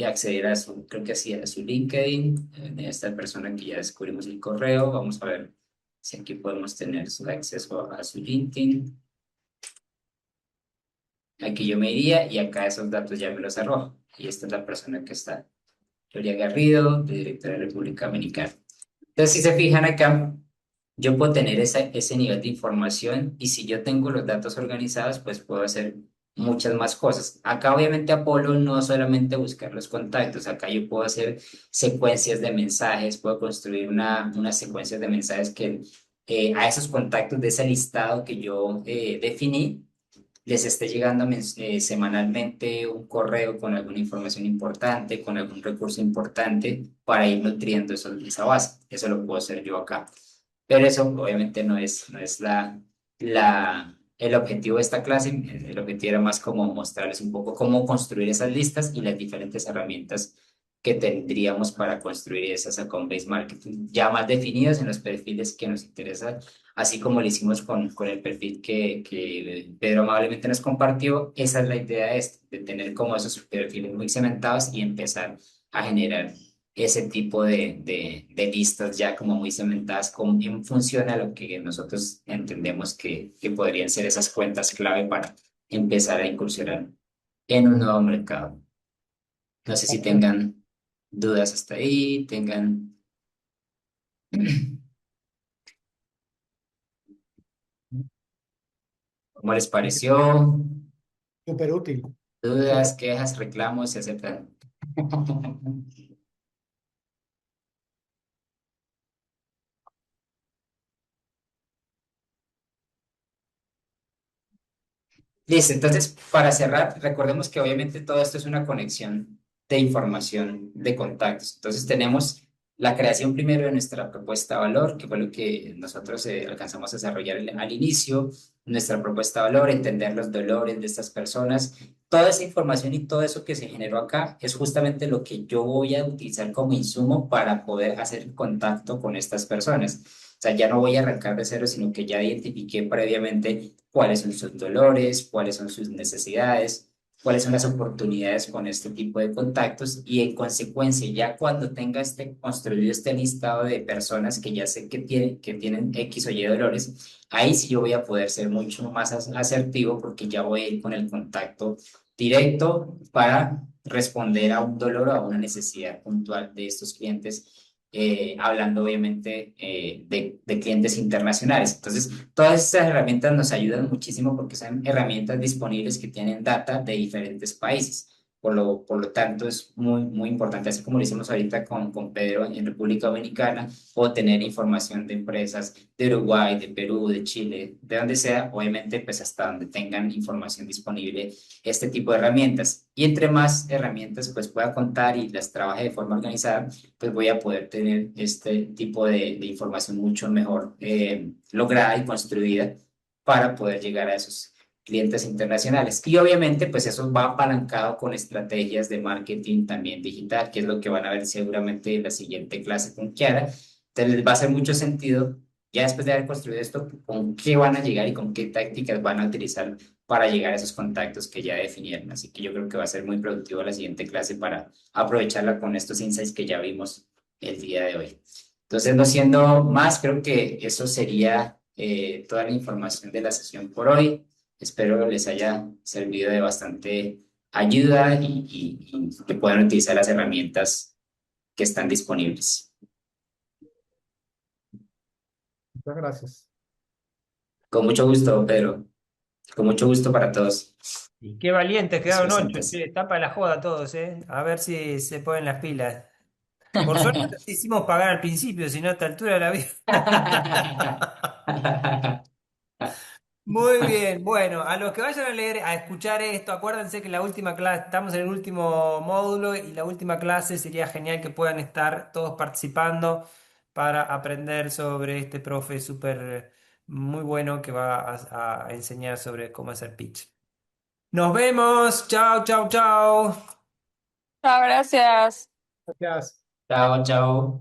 acceder a su, creo que así, a su LinkedIn, de esta persona que ya descubrimos el correo, vamos a ver si aquí podemos tener su acceso a su LinkedIn. Aquí yo me iría y acá esos datos ya me los arrojo. Y esta es la persona que está, Gloria Garrido, de Directora de República Dominicana. Entonces, si se fijan acá, yo puedo tener ese nivel de información y si yo tengo los datos organizados, pues puedo hacer muchas más cosas. Acá obviamente Apolo no solamente buscar los contactos, acá yo puedo hacer secuencias de mensajes, puedo construir unas secuencias de mensajes que a esos contactos de ese listado que yo definí, les esté llegando semanalmente un correo con alguna información importante, con algún recurso importante para ir nutriendo esa base. Eso lo puedo hacer yo acá. Pero eso obviamente no es el objetivo de esta clase. El objetivo era más como mostrarles un poco cómo construir esas listas y las diferentes herramientas que tendríamos para construir esas account-based marketing ya más definidas en los perfiles que nos interesan, así como lo hicimos con el perfil que Pedro amablemente nos compartió. Esa es la idea de tener como esos perfiles muy cementados y empezar a generar ese tipo de listas ya como muy cementadas en función a lo que nosotros entendemos que podrían ser esas cuentas clave para empezar a incursionar en un nuevo mercado. No sé si tengan dudas hasta ahí, tengan ¿Cómo les pareció? Súper útil. ¿Dudas, Súper. quejas, reclamos, se aceptan? Listo, entonces para cerrar, recordemos que obviamente todo esto es una conexión de información, de contactos. Entonces tenemos la creación primero de nuestra propuesta de valor, que fue lo que nosotros alcanzamos a desarrollar al inicio, nuestra propuesta de valor, entender los dolores de estas personas. Toda esa información y todo eso que se generó acá es justamente lo que yo voy a utilizar como insumo para poder hacer contacto con estas personas. O sea, ya no voy a arrancar de cero, sino que ya identifiqué previamente cuáles son sus dolores, cuáles son sus necesidades, cuáles son las oportunidades con este tipo de contactos y en consecuencia, ya cuando tenga construido este listado de personas que ya sé que tienen X o Y dolores, ahí sí yo voy a poder ser mucho más asertivo porque ya voy a ir con el contacto directo para responder a un dolor o a una necesidad puntual de estos clientes, hablando obviamente de clientes internacionales. Entonces, todas estas herramientas nos ayudan muchísimo porque son herramientas disponibles que tienen data de diferentes países. Por lo tanto, es muy, muy importante, así como lo hicimos ahorita con Pedro en República Dominicana, o tener información de empresas de Uruguay, de Perú, de Chile, de donde sea, obviamente, pues hasta donde tengan información disponible este tipo de herramientas. Y entre más herramientas pues pueda contar y las trabaje de forma organizada, pues voy a poder tener este tipo de información mucho mejor lograda y construida para poder llegar a esos clientes internacionales. Y obviamente, pues eso va apalancado con estrategias de marketing también digital, que es lo que van a ver seguramente en la siguiente clase con Kiara. Entonces les va a hacer mucho sentido, ya después de haber construido esto, con qué van a llegar y con qué tácticas van a utilizar para llegar a esos contactos que ya definieron. Así que yo creo que va a ser muy productivo la siguiente clase para aprovecharla con estos insights que ya vimos el día de hoy. Entonces, no siendo más, creo que eso sería toda la información de la sesión por hoy. Espero les haya servido de bastante ayuda y que puedan utilizar las herramientas que están disponibles. Muchas gracias. Con mucho gusto, Pedro. Con mucho gusto para todos Y qué valientes los quedaron ocho, presentes. che, tapa la joda a todos, ¿eh? A ver si se ponen las pilas. Por suerte les hicimos pagar al principio, si no a esta altura de la vida. Muy bien, bueno, a los que vayan a leer, a escuchar esto, acuérdense que la última clase, estamos en el último módulo y la última clase sería genial que puedan estar todos participando para aprender sobre este profe súper muy bueno que va a enseñar sobre cómo hacer pitch. Nos vemos, chao, chao, chao. Chao, gracias. Gracias. Chao, chao.